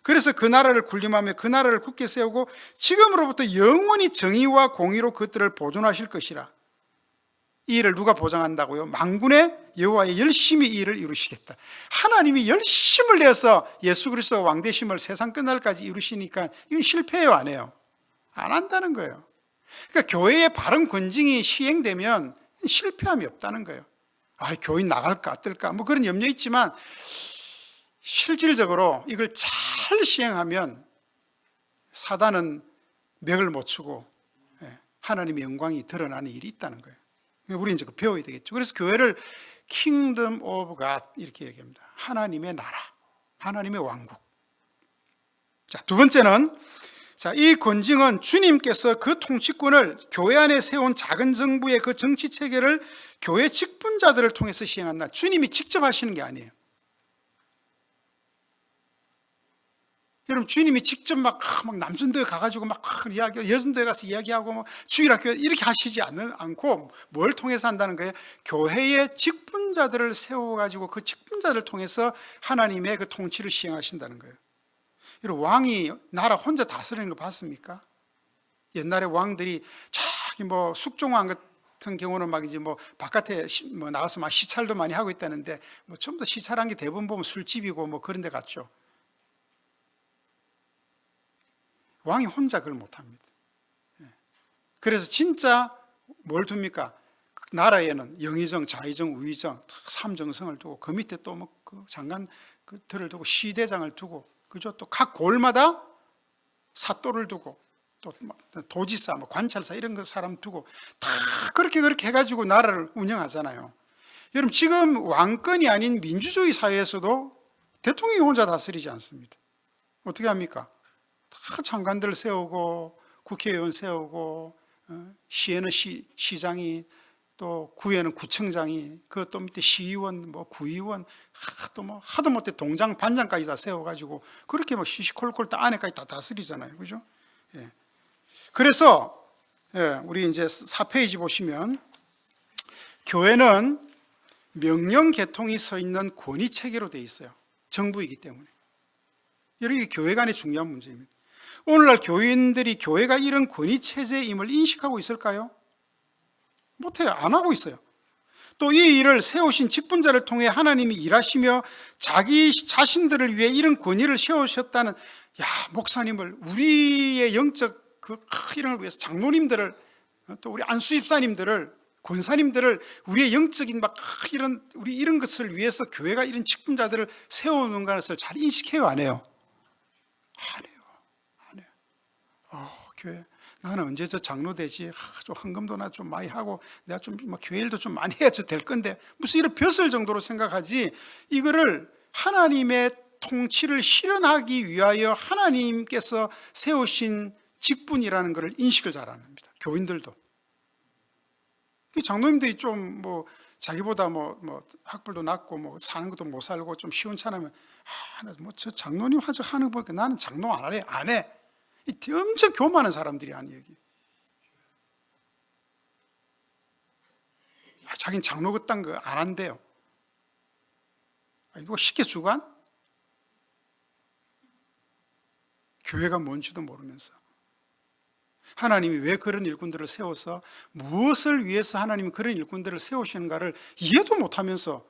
그래서 그 나라를 군림하며 그 나라를 굳게 세우고 지금으로부터 영원히 정의와 공의로 그것들을 보존하실 것이라. 이 일을 누가 보장한다고요? 만군의 여호와의 열심히 이 일을 이루시겠다. 하나님이 열심을 내서 예수 그리스도 왕되심을 세상 끝날까지 이루시니까 이건 실패해요, 안 해요? 안 한다는 거예요. 그러니까 교회의 바른 권징이 시행되면 실패함이 없다는 거예요. 교인 나갈까 어떨까 뭐 그런 염려 있지만 실질적으로 이걸 잘 시행하면 사단은 맥을 못 추고 하나님의 영광이 드러나는 일이 있다는 거예요. 우리는 이제 배워야 되겠죠. 그래서 교회를 Kingdom of God 이렇게 얘기합니다. 하나님의 나라, 하나님의 왕국. 자, 두 번째는 자, 이 권징은 주님께서 그 통치권을 교회 안에 세운 작은 정부의 그 정치 체계를 교회 직분자들을 통해서 시행한다. 주님이 직접 하시는 게 아니에요. 여러분, 주님이 직접 막 남전도에 가가지고 막 이야기, 여전도에 가서 이야기하고 뭐 주일학교 이렇게 하시지 않고 뭘 통해서 한다는 거예요? 교회의 직분자들을 세워가지고 그 직분자들을 통해서 하나님의 그 통치를 시행하신다는 거예요. 여러분, 왕이 나라 혼자 다스리는 거 봤습니까? 옛날에 왕들이 저기 뭐 숙종왕 같은 경우는 막 이제 뭐 바깥에 뭐 나가서 막 시찰도 많이 하고 있다는데 뭐 좀 더 시찰한 게 대부분 보면 술집이고 뭐 그런 데 갔죠. 왕이 혼자 그걸 못합니다. 그래서 진짜 뭘 둡니까? 나라에는 영의정, 자의정, 우의정, 삼정성을 두고 그 밑에 또 뭐 그 장관 들을 두고 시대장을 두고, 그죠? 또 각 골마다 사또를 두고 또 도지사, 뭐 관찰사 이런 거 사람 두고 다 그렇게 해가지고 나라를 운영하잖아요. 여러분, 지금 왕권이 아닌 민주주의 사회에서도 대통령이 혼자 다스리지 않습니다. 어떻게 합니까? 다 장관들을 세우고 국회의원 세우고, 시에는 시장이, 또 구에는 구청장이, 그것도 밑에 시의원, 뭐 구의원, 또 뭐 하도 못해 동장, 반장까지 다 세워가지고 그렇게 뭐 시시콜콜 다 안에까지 다 다스리잖아요, 그죠? 예. 그래서 우리 이제 4페이지 보시면 교회는 명령 계통이 서 있는 권위 체계로 되어 있어요. 정부이기 때문에. 이게 교회 간의 중요한 문제입니다. 오늘날 교인들이 교회가 이런 권위 체제임을 인식하고 있을까요? 못해요. 안 하고 있어요. 또 이 일을 세우신 직분자를 통해 하나님이 일하시며 자기 자신들을 위해 이런 권위를 세우셨다는, 목사님을, 우리의 영적 그 이런 걸 위해서 장로님들을, 또 우리 안수집사님들을, 권사님들을, 우리의 영적인 우리 이런 것을 위해서 교회가 이런 직분자들을 세우는 것을 잘 인식해요, 안 해요? 안 해요. 교회, 나는 언제 저 장로 되지? 좀 헌금도 나 좀 많이 하고 내가 좀 교회 일도 좀 많이 해야 될 건데, 무슨 이런 벼슬 정도로 생각하지, 이거를 하나님의 통치를 실현하기 위하여 하나님께서 세우신 직분이라는 것을 인식을 잘 안 합니다. 교인들도. 장로님들이 좀 자기보다 학벌도 낮고 사는 것도 못 살고 좀 시원찮으면, 저 장로님 하는 거 보니까 나는 장로 안 해. 엄청 교만한 사람들이 아니에요. 자기는 장로 그딴 거 안 한대요. 이거 쉽게 주관? 교회가 뭔지도 모르면서. 하나님이 왜 그런 일꾼들을 세워서, 무엇을 위해서 하나님이 그런 일꾼들을 세우시는가를 이해도 못하면서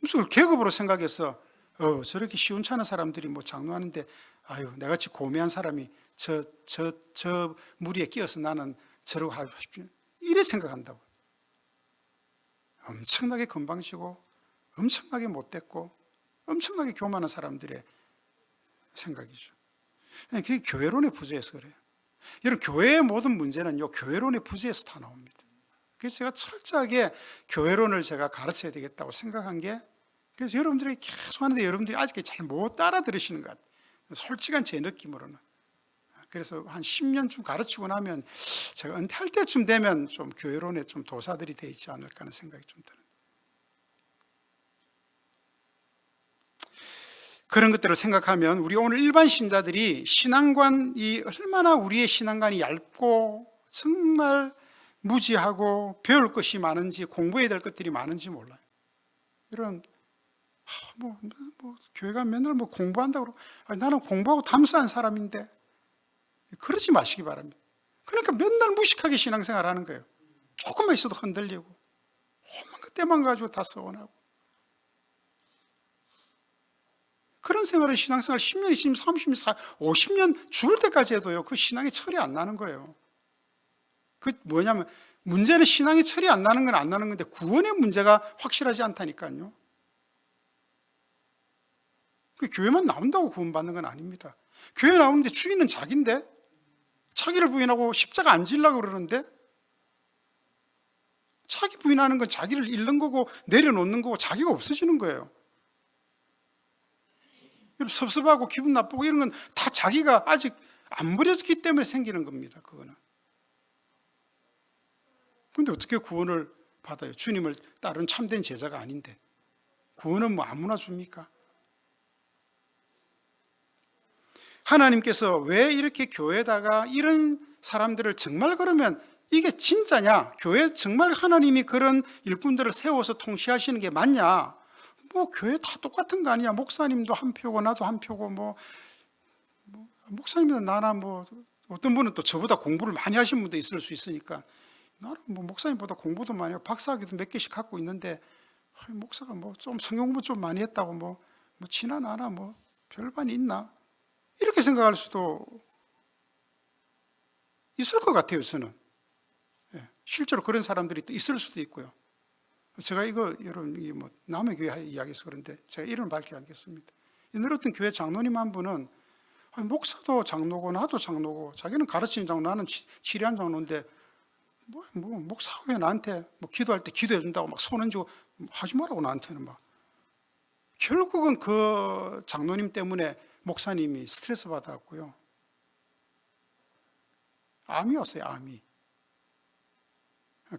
무슨 계급으로 생각해서 저렇게 시원찮은 사람들이 장로하는데, 내같이 고매한 사람이 저 무리에 끼어서 나는 저러고 하고 싶지, 이래 생각한다고. 엄청나게 건방지고 엄청나게 못됐고 엄청나게 교만한 사람들의 생각이죠. 그게 교회론의 부재에서 그래요. 여러분, 교회의 모든 문제는요, 교회론의 부재에서 다 나옵니다. 그래서 제가 철저하게 교회론을 제가 가르쳐야 되겠다고 생각한 게, 그래서 여러분들이 계속 하는데 여러분들이 아직 잘 못 따라들으시는 것 같아요. 솔직한 제 느낌으로는. 그래서 한 10년쯤 가르치고 나면, 제가 은퇴할 때쯤 되면 좀 교회론에 좀 도사들이 되어 있지 않을까 하는 생각이 좀 드는. 그런 것들을 생각하면 우리 오늘 일반 신자들이 신앙관이 얼마나, 우리의 신앙관이 얇고 정말 무지하고 배울 것이 많은지, 공부해야 될 것들이 많은지 몰라요. 이런 교회가 맨날 공부한다고 그러고, 나는 공부하고 담수한 사람인데, 그러지 마시기 바랍니다. 그러니까 맨날 무식하게 신앙생활 하는 거예요. 조금만 있어도 흔들리고 오만 그 때만 가지고 다 서운하고. 그런 생활을, 신앙생활 10년, 20년, 30년, 50년 죽을 때까지 해도요, 그 신앙이 철이 안 나는 거예요. 그 뭐냐면, 문제는 신앙이 철이 안 나는 건 안 나는 건데 구원의 문제가 확실하지 않다니까요. 그 교회만 나온다고 구원받는 건 아닙니다. 교회 나오는데 주인은 자기인데, 자기를 부인하고 십자가 안 지려고 그러는데, 자기 부인하는 건 자기를 잃는 거고 내려놓는 거고 자기가 없어지는 거예요. 섭섭하고 기분 나쁘고 이런 건 다 자기가 아직 안 버려졌기 때문에 생기는 겁니다. 그거는. 그런데 어떻게 구원을 받아요? 주님을 따른 참된 제자가 아닌데 구원은 뭐 아무나 줍니까? 하나님께서 왜 이렇게 교회에다가 이런 사람들을 정말 그러면 이게 진짜냐? 교회 정말 하나님이 그런 일꾼들을 세워서 통치하시는 게 맞냐? 뭐 교회 다 똑같은 거 아니야? 목사님도 한 표고 나도 한 표고 뭐 목사님도 나나 뭐 어떤 분은 또 저보다 공부를 많이 하신 분도 있을 수 있으니까 나는 뭐 목사님보다 공부도 많이 하고 박사학위도 몇 개씩 갖고 있는데 목사가 뭐 좀 성경 공부 좀 많이 했다고 뭐 지나 나나 뭐 별반이 있나? 이렇게 생각할 수도 있을 것 같아요, 저는. 실제로 그런 사람들이 또 있을 수도 있고요. 제가 이거 여러분 이게 뭐 남의 교회 이야기해서 그런데 제가 이름을 밝히지 않겠습니다. 옛날 어떤 교회 장로님 한 분은 목사도 장로고 나도 장로고 자기는 가르치는 장로 나는 치리한 장로인데 뭐 목사 왜 나한테 뭐 기도할 때 기도해 준다고 막 손 얹고 하지 말라고 나한테는 막 결국은 그 장로님 때문에 목사님이 스트레스 받았고요. 암이 왔어요, 암이.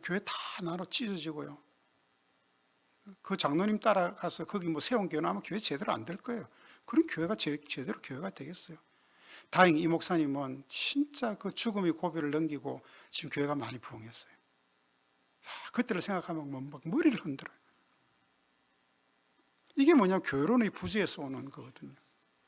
교회 다 나눠 찢어지고요. 그 장로님 따라가서 거기 뭐 세운 교회는 아마 교회 제대로 안 될 거예요. 그런 교회가 제대로 교회가 되겠어요. 다행히 이 목사님은 진짜 그 죽음의 고비를 넘기고 지금 교회가 많이 부흥했어요. 그때를 생각하면 막 머리를 흔들어요. 이게 뭐냐, 교회론의 부재에서 오는 거거든요.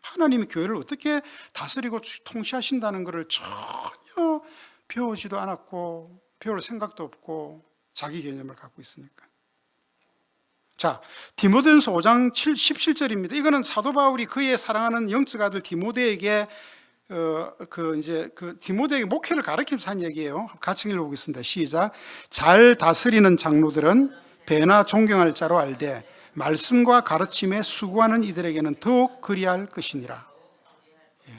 하나님이 교회를 어떻게 다스리고 통치하신다는 것을 전혀 배우지도 않았고 배울 생각도 없고 자기 개념을 갖고 있으니까. 자, 디모데전서 5장 17절입니다. 이거는 사도 바울이 그의 사랑하는 영적 아들 디모데에게 디모데에게 목회를 가르치면서 한 얘기예요. 같이 읽어보겠습니다. 시작. 잘 다스리는 장로들은 배나 존경할 자로 알되 말씀과 가르침에 수고하는 이들에게는 더욱 그리할 것이니라.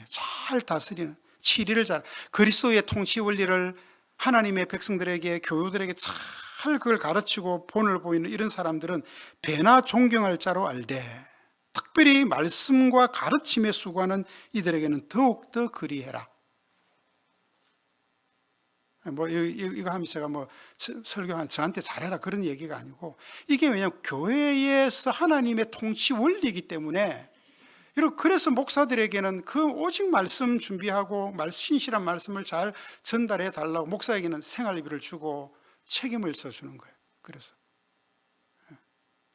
잘 다스리는, 치리를 잘, 그리스도의 통치 원리를 하나님의 백성들에게, 교우들에게 잘 그걸 가르치고 본을 보이는 이런 사람들은 배나 존경할 자로 알되 특별히 말씀과 가르침에 수고하는 이들에게는 더욱더 그리해라. 뭐 이거 하면 제가 뭐 설교한 저한테 잘해라 그런 얘기가 아니고, 이게 왜냐하면 교회에서 하나님의 통치 원리이기 때문에, 그래서 목사들에게는 그 오직 말씀 준비하고 신실한 말씀을 잘 전달해 달라고 목사에게는 생활비를 주고 책임을 져주는 거예요. 그래서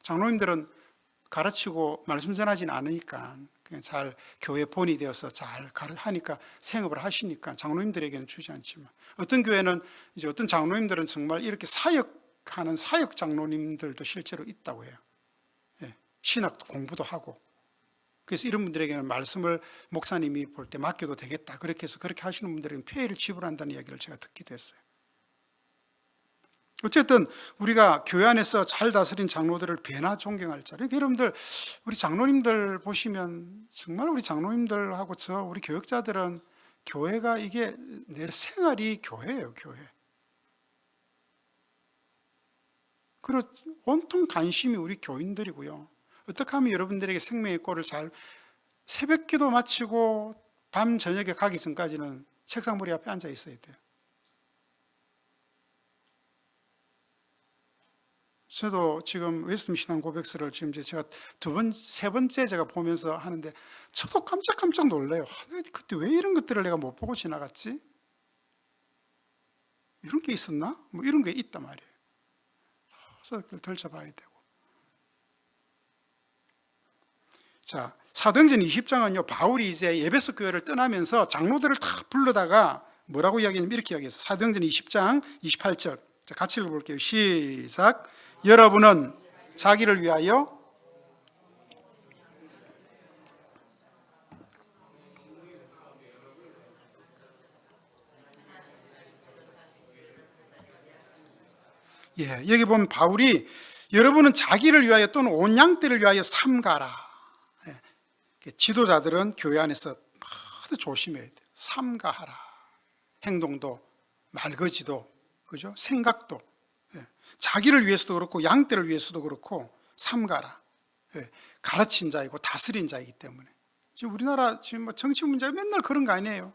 장로님들은 가르치고 말씀 전하지는 않으니까 그냥 잘 교회 본이 되어서 잘 하니까 생업을 하시니까 장로님들에게는 주지 않지만, 어떤 교회는 이제 어떤 장로님들은 정말 이렇게 사역하는 사역 장로님들도 실제로 있다고 해요. 신학도 공부도 하고. 그래서 이런 분들에게는 말씀을 목사님이 볼 때 맡겨도 되겠다, 그렇게 해서 그렇게 하시는 분들에게는 페이를 지불한다는 이야기를 제가 듣기도 했어요. 어쨌든 우리가 교회 안에서 잘 다스린 장로들을 배나 존경할 자. 여러분들, 우리 장로님들 보시면 정말 우리 장로님들하고 우리 교역자들은 교회가 이게 내 생활이 교회예요, 교회. 그리고 온통 관심이 우리 교인들이고요. 어떻게 하면 여러분들에게 생명의 꼴을 잘, 새벽 기도 마치고 밤 저녁에 가기 전까지는 책상 머리 앞에 앉아 있어야 돼요. 저도 지금 웨스트 신앙 고백서를 지금 제가 세 번째 제가 보면서 하는데 저도 깜짝 놀래요. 그때 왜 이런 것들을 내가 못 보고 지나갔지? 이런 게 있었나? 뭐 이런 게 있단 말이에요. 그래서 그걸 덜쳐봐야 되고. 자, 사도행전 20장은요, 바울이 이제 에베소 교회를 떠나면서 장로들을 다 불러다가 뭐라고 이야기하냐면 이렇게 이야기했어요. 사도행전 20장 28절. 자, 같이 읽어볼게요. 시작. 여러분은 자기를 위하여 여기 보면 바울이 여러분은 자기를 위하여 또는 온 양떼를 위하여 삼가라. 지도자들은 교회 안에서 아주 조심해야 돼요. 삼가하라. 행동도, 말거지도, 그죠? 생각도. 자기를 위해서도 그렇고 양떼를 위해서도 그렇고 삼가라. 가르친 자이고 다스린 자이기 때문에. 지금 우리나라 지금 뭐 정치 문제 맨날 그런 거 아니에요?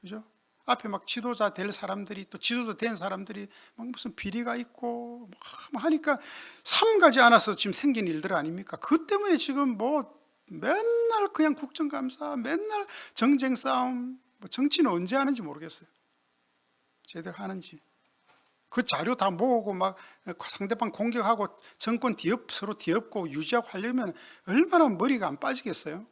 그죠? 앞에 막 지도자 될 사람들이, 또 지도자 된 사람들이 막 무슨 비리가 있고 막 하니까 삼가지 않아서 지금 생긴 일들 아닙니까? 그 때문에 지금 뭐 맨날 그냥 국정감사, 맨날 정쟁 싸움, 뭐 정치는 언제 하는지 모르겠어요. 제대로 하는지. 그 자료 다 모으고 막 상대방 공격하고 정권 서로 뒤엎고 유지하고 하려면 얼마나 머리가 안 빠지겠어요?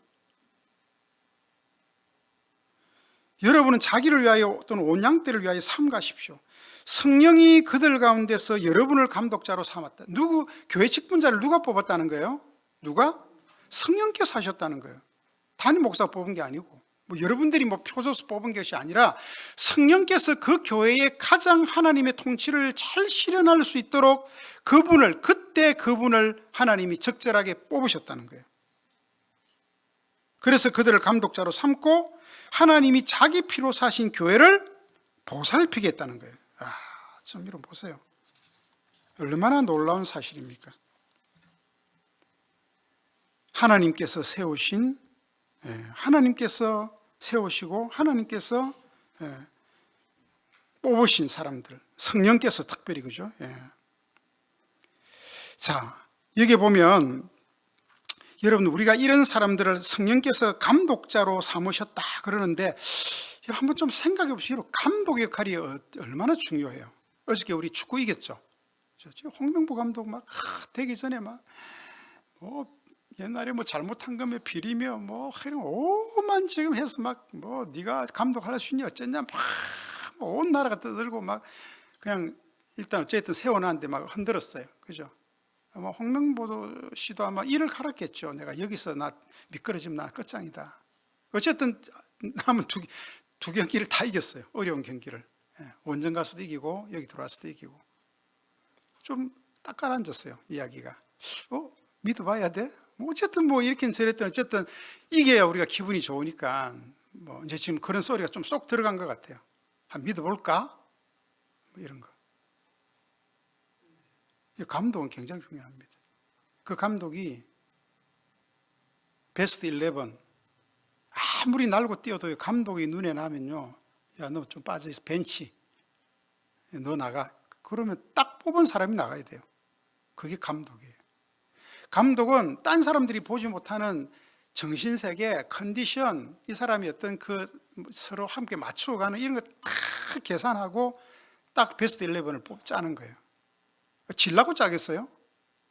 여러분은 자기를 위하여 또는 온 양떼를 위하여 삼가십시오. 성령이 그들 가운데서 여러분을 감독자로 삼았다. 교회 직분자를 누가 뽑았다는 거예요? 누가? 성령께서 하셨다는 거예요. 담임 목사가 뽑은 게 아니고, 뭐 여러분들이 뭐 표줘서 뽑은 것이 아니라 성령께서 그 교회의 가장 하나님의 통치를 잘 실현할 수 있도록 그때 그분을 하나님이 적절하게 뽑으셨다는 거예요. 그래서 그들을 감독자로 삼고 하나님이 자기 피로 사신 교회를 보살피게 했다는 거예요. 좀 이런 보세요. 얼마나 놀라운 사실입니까? 하나님께서 세우시고 하나님께서 뽑으신 사람들, 성령께서 특별히, 그죠? 자, 여기 보면 여러분, 우리가 이런 사람들을 성령께서 감독자로 삼으셨다 그러는데 한번 좀 생각해 보시고, 감독의 역할이 얼마나 중요해요. 어저께 우리 축구 이겼죠? 홍명보 감독 막 되기 전에 막 옛날에 뭐 잘못한 거면 비리며 오만 지금 해서 막 네가 감독할 수 있냐 어쨌냐 막 온 나라가 떠들고 막 그냥 일단 어쨌든 세워놨는데 막 흔들었어요. 그죠? 아마 홍명보 씨도 아마 이를 갈았겠죠. 내가 여기서 미끄러지면 나 끝장이다. 어쨌든 남은 두 경기를 다 이겼어요. 어려운 경기를. 원정 가서도 이기고 여기 들어와서도 이기고. 좀 딱 가라앉았어요. 이야기가. 믿어봐야 돼? 어쨌든 이렇게 저랬든 어쨌든 이겨야 우리가 기분이 좋으니까 이제 지금 그런 소리가 좀 쏙 들어간 것 같아요. 한 믿어볼까? 이런 거. 감독은 굉장히 중요합니다. 그 감독이 베스트 11 아무리 날고 뛰어도 감독이 눈에 나면요, 야, 너 좀 빠져있어. 벤치 너 나가. 그러면 딱 뽑은 사람이 나가야 돼요. 그게 감독이에요. 감독은 딴 사람들이 보지 못하는 정신세계, 컨디션, 이 사람이 어떤 서로 함께 맞추어가는 이런 거 다 계산하고 딱 베스트 11을 짜는 거예요. 질라고 짜겠어요?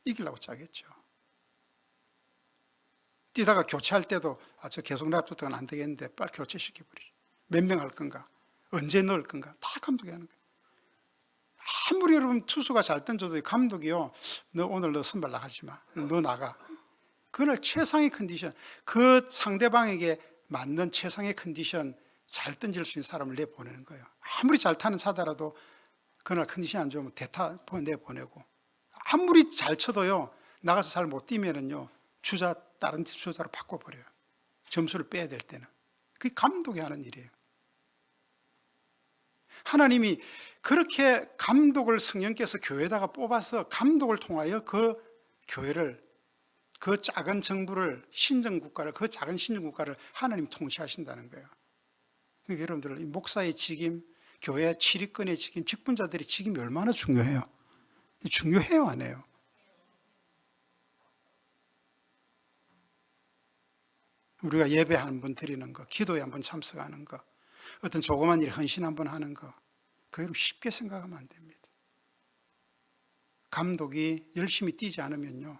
이기려고 짜겠죠. 뛰다가 교체할 때도 저 계속 놔두면 안 되겠는데 빨리 교체시켜버리죠. 몇 명 할 건가? 언제 넣을 건가? 다 감독이 하는 거예요. 아무리 여러분 투수가 잘 던져도 감독이요, 너 선발 나가지 마. 너 나가. 그날 최상의 컨디션, 그 상대방에게 맞는 최상의 컨디션 잘 던질 수 있는 사람을 내보내는 거예요. 아무리 잘 타는 차더라도 그날 컨디션 안 좋으면 대타 내보내고, 아무리 잘 쳐도요, 나가서 잘 못 뛰면은요, 다른 주자로 바꿔버려요. 점수를 빼야 될 때는. 그게 감독이 하는 일이에요. 하나님이 그렇게 감독을 성령께서 교회에다가 뽑아서 감독을 통하여 그 교회를, 그 작은 정부를, 신정국가를, 그 작은 신정국가를 하나님 통치하신다는 거예요. 그러니까 여러분들, 목사의 직임, 교회 치리권의 직임, 직분자들의 직임이 얼마나 중요해요. 중요해요, 안 해요? 우리가 예배 한번 드리는 거, 기도에 한번 참석하는 거, 어떤 조그만 일 헌신 한번 하는 거, 그걸 쉽게 생각하면 안 됩니다. 감독이 열심히 뛰지 않으면요,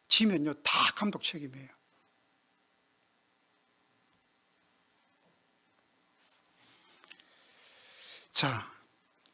지면요, 다 감독 책임이에요. 자,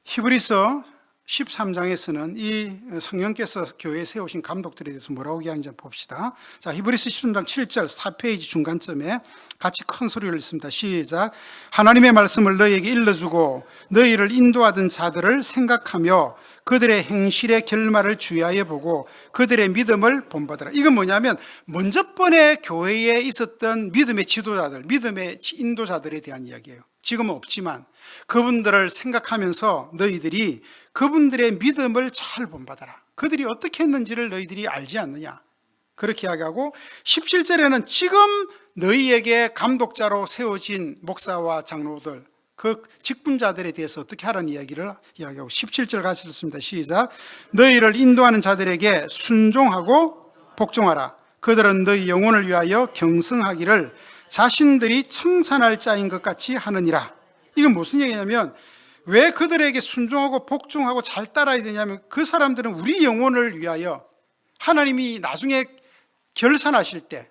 히브리서 13장에서는 이 성령께서 교회에 세우신 감독들에 대해서 뭐라고 이야기하는지 봅시다. 자, 히브리서 13장 7절 4페이지 중간점에 같이 큰 소리를 읽습니다. 시작. 하나님의 말씀을 너희에게 일러주고 너희를 인도하던 자들을 생각하며 그들의 행실의 결말을 주의하여 보고 그들의 믿음을 본받으라. 이건 뭐냐면 먼저 번에 교회에 있었던 믿음의 지도자들, 믿음의 인도자들에 대한 이야기예요. 지금은 없지만 그분들을 생각하면서 너희들이 그분들의 믿음을 잘 본받아라. 그들이 어떻게 했는지를 너희들이 알지 않느냐? 그렇게 이야기하고 17절에는 지금 너희에게 감독자로 세워진 목사와 장로들, 그 직분자들에 대해서 어떻게 하라는 이야기를 이야기하고 17절 같이 읽습니다. 시작. 너희를 인도하는 자들에게 순종하고 복종하라. 그들은 너희 영혼을 위하여 경성하기를 자신들이 청산할 자인 것 같이 하느니라. 이건 무슨 얘기냐면 왜 그들에게 순종하고 복종하고 잘 따라야 되냐면 그 사람들은 우리 영혼을 위하여 하나님이 나중에 결산하실 때,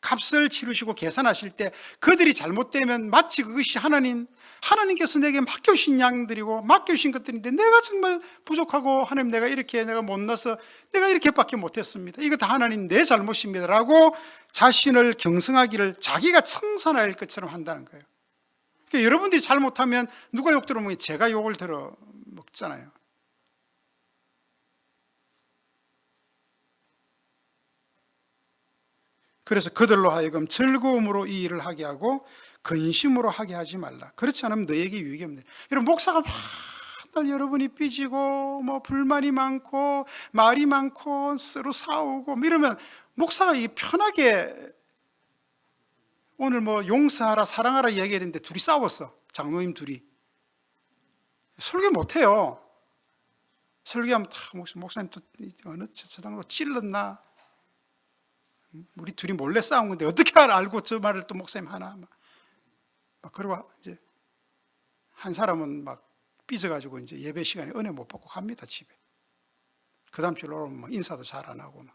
값을 치르시고 계산하실 때 그들이 잘못되면 마치 그것이 하나님께서 내게 맡겨주신 양들이고 맡겨주신 것들인데 내가 정말 부족하고 하나님 내가 못나서 내가 이렇게밖에 못했습니다. 이거 다 하나님 내 잘못입니다 라고 자신을 경성하기를 자기가 청산할 것처럼 한다는 거예요. 그러니까 여러분들이 잘못하면 누가 욕 들어보면 제가 욕을 들어 먹잖아요. 그래서 그들로 하여금 즐거움으로 이 일을 하게 하고 근심으로 하게 하지 말라. 그렇지 않으면 너에게 유익이 없네. 여러분 목사가 맨날 여러분이 삐지고 뭐 불만이 많고 말이 많고 서로 싸우고 이러면 목사가 편하게 오늘 뭐 용서하라 사랑하라 이야기해야 되는데 둘이 싸웠어. 장로님 둘이 설교 못해요. 설교하면 다 목사님 또 어느 저당으로 찔렀나, 우리 둘이 몰래 싸운 건데 어떻게 알고 저 말을 또 목사님 하나 막 그러고 이제 한 사람은 막 삐져가지고 이제 예배 시간에 은혜 못 받고 갑니다 집에. 그 다음 주에 오면 막 인사도 잘 안 하고 막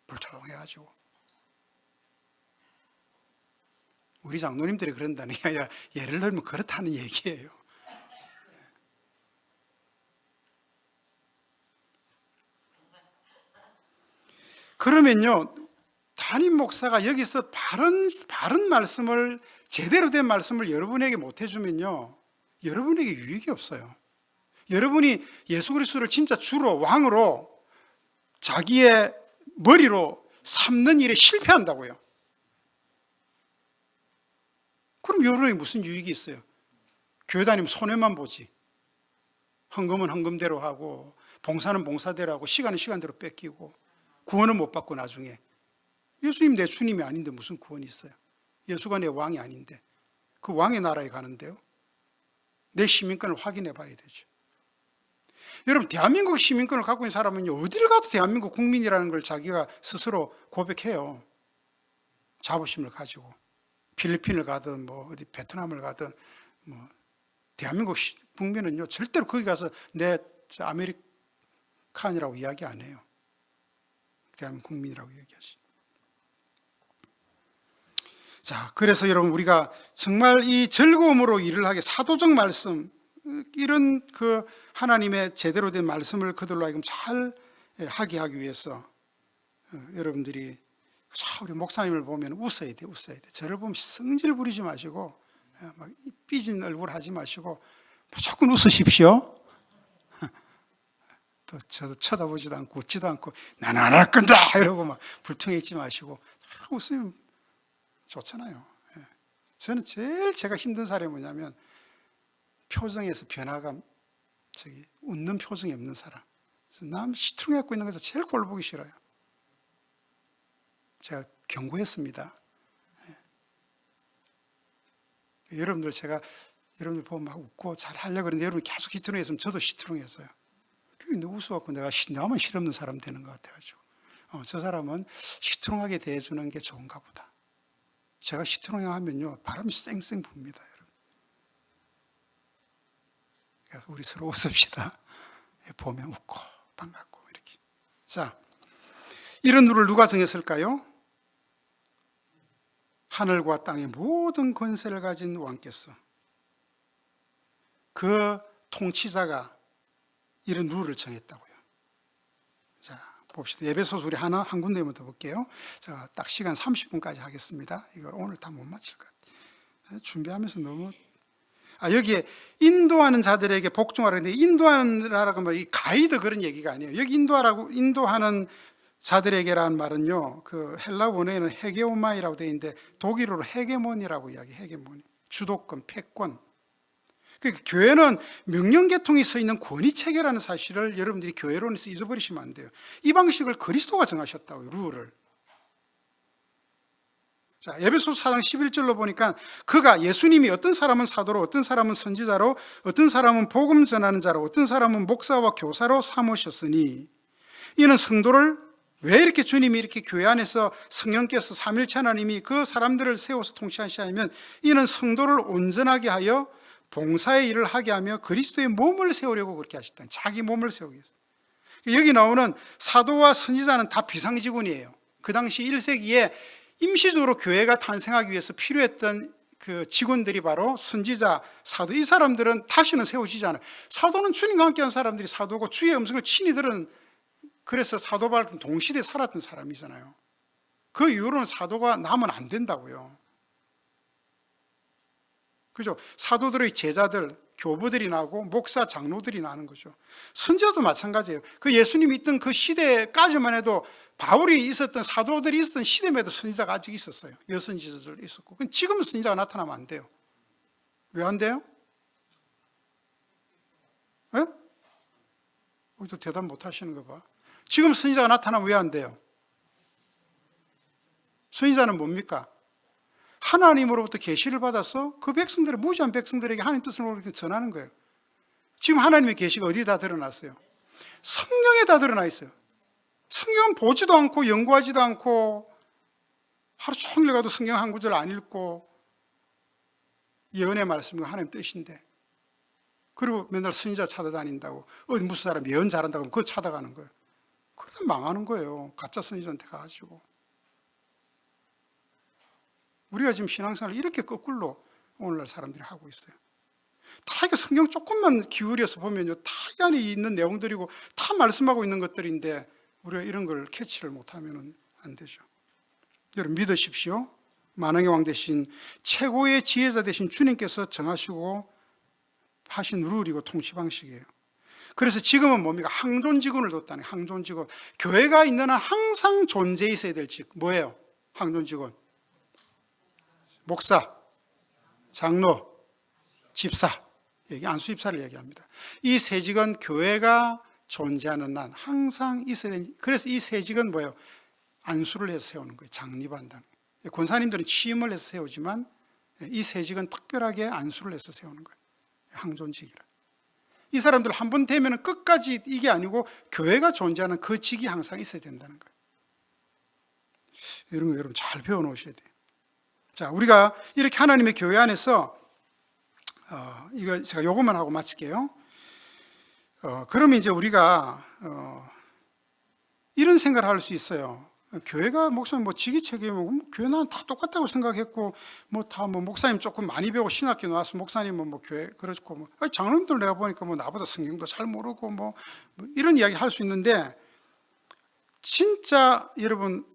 불철렁해가지고. 우리 장로님들이 그런다는 게 아니라 예를 들면 그렇다는 얘기예요. 그러면요 담임 목사가 여기서 바른 말씀을, 제대로 된 말씀을 여러분에게 못 해주면요 여러분에게 유익이 없어요. 여러분이 예수 그리스도를 진짜 주로 왕으로 자기의 머리로 삼는 일에 실패한다고요. 그럼 여러분에게 무슨 유익이 있어요? 교회 다니면 손해만 보지. 헌금은 헌금대로 하고 봉사는 봉사대로 하고 시간은 시간대로 뺏기고 구원은 못 받고 나중에 예수님 내 주님이 아닌데 무슨 구원이 있어요? 예수가 내 왕이 아닌데 그 왕의 나라에 가는데요 내 시민권을 확인해 봐야 되죠. 여러분 대한민국 시민권을 갖고 있는 사람은요 어디를 가도 대한민국 국민이라는 걸 자기가 스스로 고백해요. 자부심을 가지고 필리핀을 가든 뭐 어디 베트남을 가든 뭐 대한민국 국민은요 절대로 거기 가서 내 아메리칸이라고 이야기 안 해요. 대한민국 국민이라고 얘기하지. 자, 그래서 여러분 우리가 정말 이 즐거움으로 일을 하게 사도적 말씀, 이런 그 하나님의 제대로 된 말씀을 그들로 하여금 잘 하게 하기 위해서 여러분들이 우리 목사님을 보면 웃어야 돼. 저를 보면 성질 부리지 마시고 막 삐진 얼굴 하지 마시고 무조건 웃으십시오. 또 저도 쳐다보지도 않고 웃지도 않고 나는 안 할 건다 이러고 막 불통해 있지 마시고 웃으면 좋잖아요. 저는 제일 제가 힘든 사람이 뭐냐면 표정에서 변화가 웃는 표정이 없는 사람. 남 시트롱해갖고 있는 것에서 제일 꼴 보기 싫어요. 제가 경고했습니다. 여러분들 제가 여러분들 보면 막 웃고 잘 하려고 그러는데 여러분 계속 시트롱했으면 저도 시트롱했어요. 그게 너무 웃어갖고 나만 실없는 사람 되는 것 같아가지고 저 사람은 시트롱하게 대해주는 게 좋은가 보다. 제가 시트롱하면요 바람이 쌩쌩 붑니다. 여러분. 그래서 우리 서로 웃읍시다. 보면 웃고 반갑고 이렇게. 자, 이런 룰을 누가 정했을까요? 하늘과 땅의 모든 권세를 가진 왕께서, 그 통치자가 이런 룰을 정했다고요. 자, 봅시다. 에베소서 우리 한 군데만 더 볼게요. 자, 딱 시간 30분까지 하겠습니다. 이거 오늘 다 못 마칠 것 같아요. 준비하면서 너무 여기에 인도하는 자들에게 복종하라. 근데 인도하라고 하면 이 가이드 그런 얘기가 아니에요. 여기 인도하는 자들에게라는 말은요, 그 헬라 원어에는 헤게오마이라고 되어 있는데 독일어로 헤게몬이라고 이야기. 헤게몬이 주도권, 패권. 그러니까 교회는 명령계통이 서 있는 권위체계라는 사실을 여러분들이 교회론에서 잊어버리시면 안 돼요. 이 방식을 그리스도가 정하셨다고요, 룰을. 자, 에베소서 4장 11절로 보니까 그가 예수님이 어떤 사람은 사도로, 어떤 사람은 선지자로, 어떤 사람은 복음 전하는 자로, 어떤 사람은 목사와 교사로 삼으셨으니, 이는 성도를 왜 이렇게 주님이 이렇게 교회 안에서 성령께서 삼일체 하나님이 그 사람들을 세워서 통치하시냐면, 이는 성도를 온전하게 하여 봉사의 일을 하게 하며 그리스도의 몸을 세우려고 그렇게 하셨다. 자기 몸을 세우기 위해서. 여기 나오는 사도와 선지자는 다 비상직군이에요. 그 당시 1세기에 임시적으로 교회가 탄생하기 위해서 필요했던 그 직원들이 바로 선지자, 사도, 이 사람들은 다시는 세워지지 않아요. 사도는 주님과 함께한 사람들이 사도고 주의 음성을 친히 들은, 그래서 사도 바울은 동시대에 살았던 사람이잖아요. 그 이후로는 사도가 나면 안 된다고요. 그죠? 사도들의 제자들, 교부들이 나고 목사, 장로들이 나는 거죠. 선지자도 마찬가지예요. 그 예수님이 있던 그 시대까지만 해도 바울이 있었던, 사도들이 있었던 시대에도 선지자가 아직 있었어요. 여선지자들 있었고. 지금은 선지자가 나타나면 안 돼요. 왜 안 돼요? 예? 또 대답 못 하시는 거 봐. 지금 선지자가 나타나면 왜 안 돼요? 선지자는 뭡니까? 하나님으로부터 계시를 받아서 그 백성들의, 무지한 백성들에게 하나님 뜻을 이렇게 전하는 거예요. 지금 하나님의 계시가 어디에 다 드러났어요? 성경에 다 드러나 있어요. 성경은 보지도 않고 연구하지도 않고 하루 종일 가도 성경 한 구절 안 읽고 예언의 말씀과 하나님 뜻인데, 그리고 맨날 선지자 찾아다닌다고, 어디 무슨 사람 예언 잘한다고 그거 찾아가는 거예요. 그러다 망하는 거예요. 가짜 선지자한테 가가지고. 우리가 지금 신앙생활을 이렇게 거꾸로 오늘날 사람들이 하고 있어요. 다 이게 성경 조금만 기울여서 보면요, 다 이 안에 있는 내용들이고 다 말씀하고 있는 것들인데 우리가 이런 걸 캐치를 못하면 안 되죠. 여러분 믿으십시오. 만왕의 왕 되신 최고의 지혜자 되신 주님께서 정하시고 하신 룰이고 통치 방식이에요. 그래서 지금은 뭡니까? 항존직원을 뒀다는, 항존직원. 교회가 있는 한 항상 존재해 있어야 될 직, 뭐예요? 항존직원. 목사, 장로, 집사, 여기 안수집사를 얘기합니다. 이 세 직은 교회가 존재하는 한 항상 있어야 되는, 그래서 이 세 직은 뭐예요? 안수를 해서 세우는 거예요. 장립한다는 거예요. 권사님들은 취임을 해서 세우지만 이 세 직은 특별하게 안수를 해서 세우는 거예요. 항존직이라. 이 사람들 한 번 되면 끝까지 이게 아니고 교회가 존재하는 그 직이 항상 있어야 된다는 거예요. 이런 거 여러분 잘 배워놓으셔야 돼요. 자, 우리가 이렇게 하나님의 교회 안에서 이거 제가 요것만 하고 마칠게요. 그러면 이제 우리가 이런 생각을 할 수 있어요. 교회가 목사님 뭐 직위 책임이고 교회는 다 똑같다고 생각했고 뭐 다 뭐 목사님 조금 많이 배우고 신학교 나와서 목사님은 뭐 교회 그렇고 뭐 장로님들 내가 보니까 뭐 나보다 성경도 잘 모르고 뭐 이런 이야기 할 수 있는데, 진짜 여러분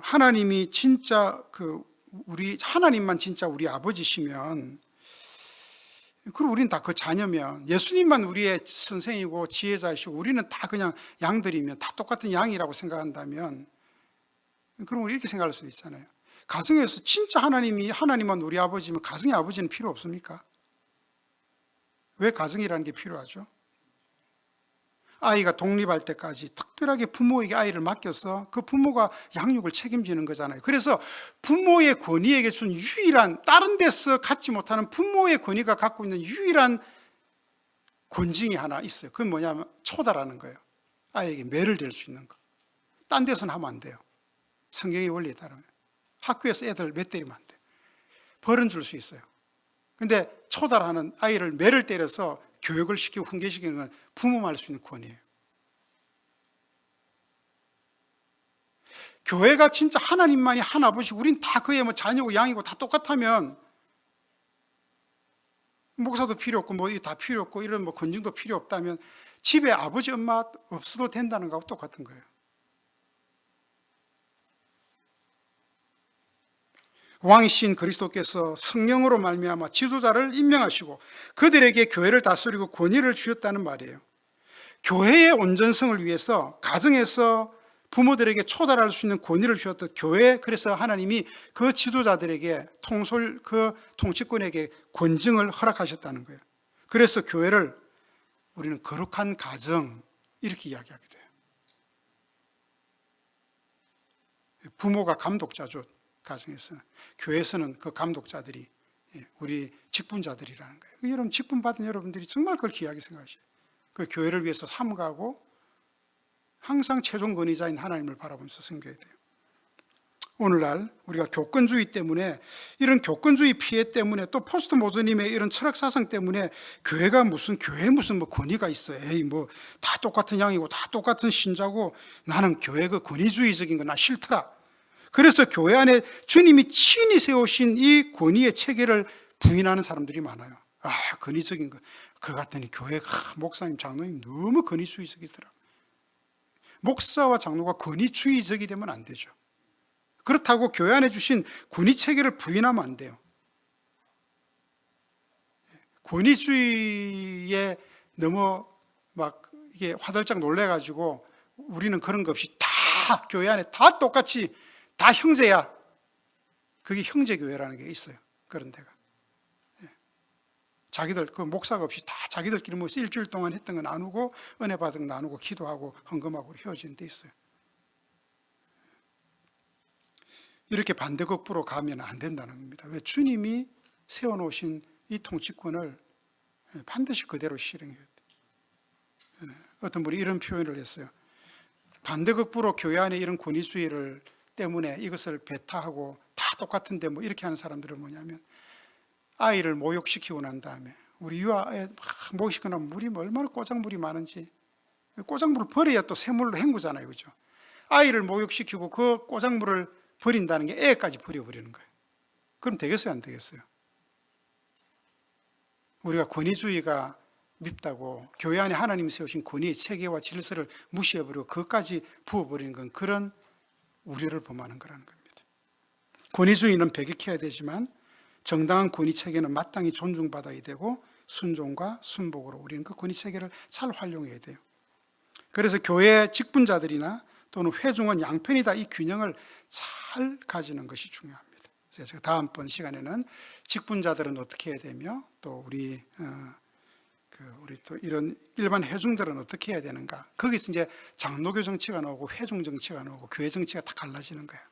하나님이 진짜 우리 하나님만 진짜 우리 아버지시면, 그리고 우리는 다 그 자녀면, 예수님만 우리의 선생이고 지혜자이시고 우리는 다 그냥 양들이면, 다 똑같은 양이라고 생각한다면, 그럼 우리 이렇게 생각할 수도 있잖아요. 가정에서 진짜 하나님만 우리 아버지면 가정의 아버지는 필요 없습니까? 왜 가정이라는 게 필요하죠? 아이가 독립할 때까지 특별하게 부모에게 아이를 맡겨서 그 부모가 양육을 책임지는 거잖아요. 그래서 부모의 권위에게 준 유일한, 다른 데서 갖지 못하는 부모의 권위가 갖고 있는 유일한 권징이 하나 있어요. 그건 뭐냐면 초다라는 거예요. 아이에게 매를 댈 수 있는 거. 딴 데서는 하면 안 돼요. 성경의 원리에 따르면. 학교에서 애들 매 때리면 안 돼요. 벌은 줄 수 있어요. 근데 초달하는 아이를 매를 때려서 교육을 시키고 훈계시키는 건 부모만 할 수 있는 권위예요. 교회가 진짜 하나님만이 한 아버지고 우린 다 그의 뭐 자녀고 양이고 다 똑같다면 목사도 필요 없고 뭐 다 필요 없고 이런 뭐 권징도 필요 없다면 집에 아버지 엄마 없어도 된다는 거하고 똑같은 거예요. 왕이신 그리스도께서 성령으로 말미암아 지도자를 임명하시고 그들에게 교회를 다스리고 권위를 주셨다는 말이에요. 교회의 온전성을 위해서 가정에서 부모들에게 초달할 수 있는 권위를 주셨던 교회, 그래서 하나님이 그 지도자들에게 그 통치권에게 권징을 허락하셨다는 거예요. 그래서 교회를 우리는 거룩한 가정 이렇게 이야기하게 돼요. 부모가 감독자죠. 가정에서는. 교회에서는 그 감독자들이 우리 직분자들이라는 거예요. 여러분 직분 받은 여러분들이 정말 그걸 귀하게 생각하셔요. 그 교회를 위해서 삼가고 항상 최종 권위자인 하나님을 바라보면서 섬겨야 돼요. 오늘날 우리가 교권주의 때문에, 이런 교권주의 피해 때문에, 또 포스트 모더니즘의 이런 철학 사상 때문에 교회가 교회에 무슨 권위가 있어. 에이 다 똑같은 양이고 다 똑같은 신자고 나는 교회 그 권위주의적인 거 나 싫더라. 그래서 교회 안에 주님이 친히 세우신 이 권위의 체계를 부인하는 사람들이 많아요. 권위적인 거. 그거 같더니 교회 목사님 장로님 너무 권위주의적이더라. 목사와 장로가 권위주의적이 되면 안 되죠. 그렇다고 교회 안에 주신 권위 체계를 부인하면 안 돼요. 권위주의에 너무 이게 화들짝 놀래가지고 우리는 그런 거 없이 다 교회 안에 다 똑같이 다 형제야. 그게 형제교회라는 게 있어요. 그런 데가. 자기들 그 목사가 없이 다 자기들끼리 일주일 동안 했던 거 나누고 은혜 받은 거 나누고 기도하고 헌금하고 헤어지는 데 있어요. 이렇게 반대급부로 가면 안 된다는 겁니다. 왜? 주님이 세워놓으신 이 통치권을 반드시 그대로 실행해야 돼요. 어떤 분이 이런 표현을 했어요. 반대급부로 교회 안에 이런 권위주의를 때문에 이것을 배타하고 다 똑같은데 이렇게 하는 사람들은 뭐냐면, 아이를 모욕시키고 난 다음에 우리 유아애 모욕시키고 나면 물이 얼마나 꼬작물이 많은지, 꼬작물을 버려야 또 새물로 헹구잖아요. 그죠? 아이를 모욕시키고 그 꼬작물을 버린다는 게 애까지 버려버리는 거예요. 그럼 되겠어요, 안 되겠어요? 우리가 권위주의가 밉다고 교회 안에 하나님이 세우신 권위의 체계와 질서를 무시해버리고 그것까지 부어버리는 건 그런 우려를 범하는 거라는 겁니다. 권위주의는 배격해야 되지만 정당한 권위 체계는 마땅히 존중받아야 되고 순종과 순복으로 우리는 그 권위 체계를 잘 활용해야 돼요. 그래서 교회 직분자들이나 또는 회중은 양편이 다 이 균형을 잘 가지는 것이 중요합니다. 그래서 제가 다음번 시간에는 직분자들은 어떻게 해야 되며 또 우리 또 이런 일반 회중들은 어떻게 해야 되는가, 거기서 이제 장로교 정치가 나오고 회중 정치가 나오고 교회 정치가 다 갈라지는 거예요.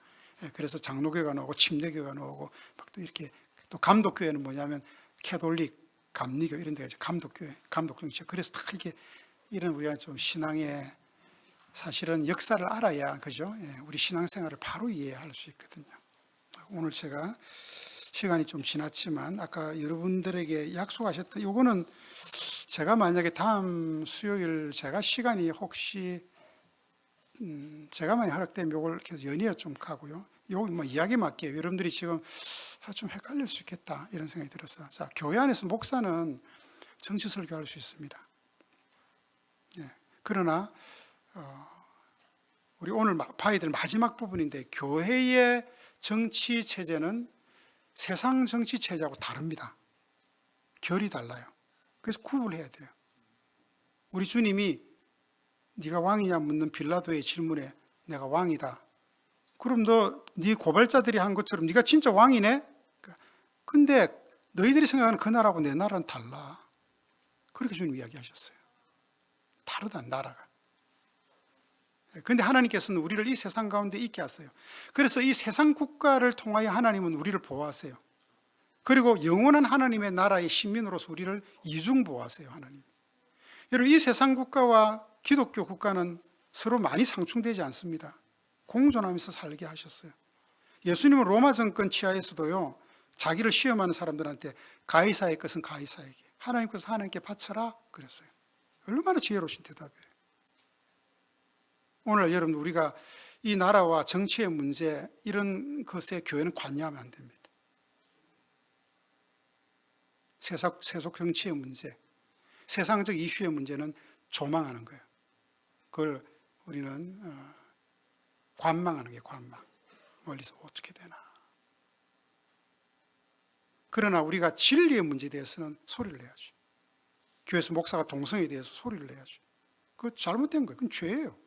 그래서 장로교가 나오고 침례교가 나오고 또 이렇게, 또 감독교회는 뭐냐면 캐톨릭, 감리교 이런 데가 감독교회, 감독정치. 그래서 다 이게 이런 우리가 좀 신앙의 사실은 역사를 알아야, 그죠? 우리 신앙생활을 바로 이해할 수 있거든요. 오늘 제가 시간이 좀 지났지만 아까 여러분들에게 약속하셨던 요거는 제가 만약에 다음 수요일 제가 시간이 혹시 제가 많이 허락되면 요걸 계속 연이어 좀 가고요. 요거 이야기 맞게요. 여러분들이 지금 좀 헷갈릴 수 있겠다 이런 생각이 들었어요. 자, 교회 안에서 목사는 정치 설교할 수 있습니다. 그러나 우리 오늘 봐야 될 마지막 부분인데, 교회의 정치 체제는 세상 정치 체제하고 다릅니다. 결이 달라요. 그래서 구분해야 돼요. 우리 주님이 네가 왕이냐 묻는 빌라도의 질문에 내가 왕이다. 그럼 네 고발자들이 한 것처럼 네가 진짜 왕이네? 근데 너희들이 생각하는 그 나라하고 내 나라는 달라. 그렇게 주님 이야기하셨어요. 다르다, 나라가. 그런데 하나님께서는 우리를 이 세상 가운데 있게 하세요. 그래서 이 세상 국가를 통하여 하나님은 우리를 보호하세요. 그리고 영원한 하나님의 나라의 시민으로서 우리를 이중 보호하세요, 하나님. 여러분, 이 세상 국가와 기독교 국가는 서로 많이 상충되지 않습니다. 공존하면서 살게 하셨어요. 예수님은 로마 정권 치하에서도요, 자기를 시험하는 사람들한테 가이사의 것은 가이사에게, 하나님 것은 하나님께 바쳐라 그랬어요. 얼마나 지혜로우신 대답이에요. 오늘 여러분, 우리가 이 나라와 정치의 문제, 이런 것에 교회는 관여하면 안 됩니다. 세속 정치의 문제, 세상적 이슈의 문제는 조망하는 거예요. 그걸 우리는 관망하는 게 관망. 멀리서 어떻게 되나. 그러나 우리가 진리의 문제에 대해서는 소리를 내야죠. 교회에서 목사가 동성애에 대해서 소리를 내야죠. 그거 잘못된 거예요. 그건 죄예요.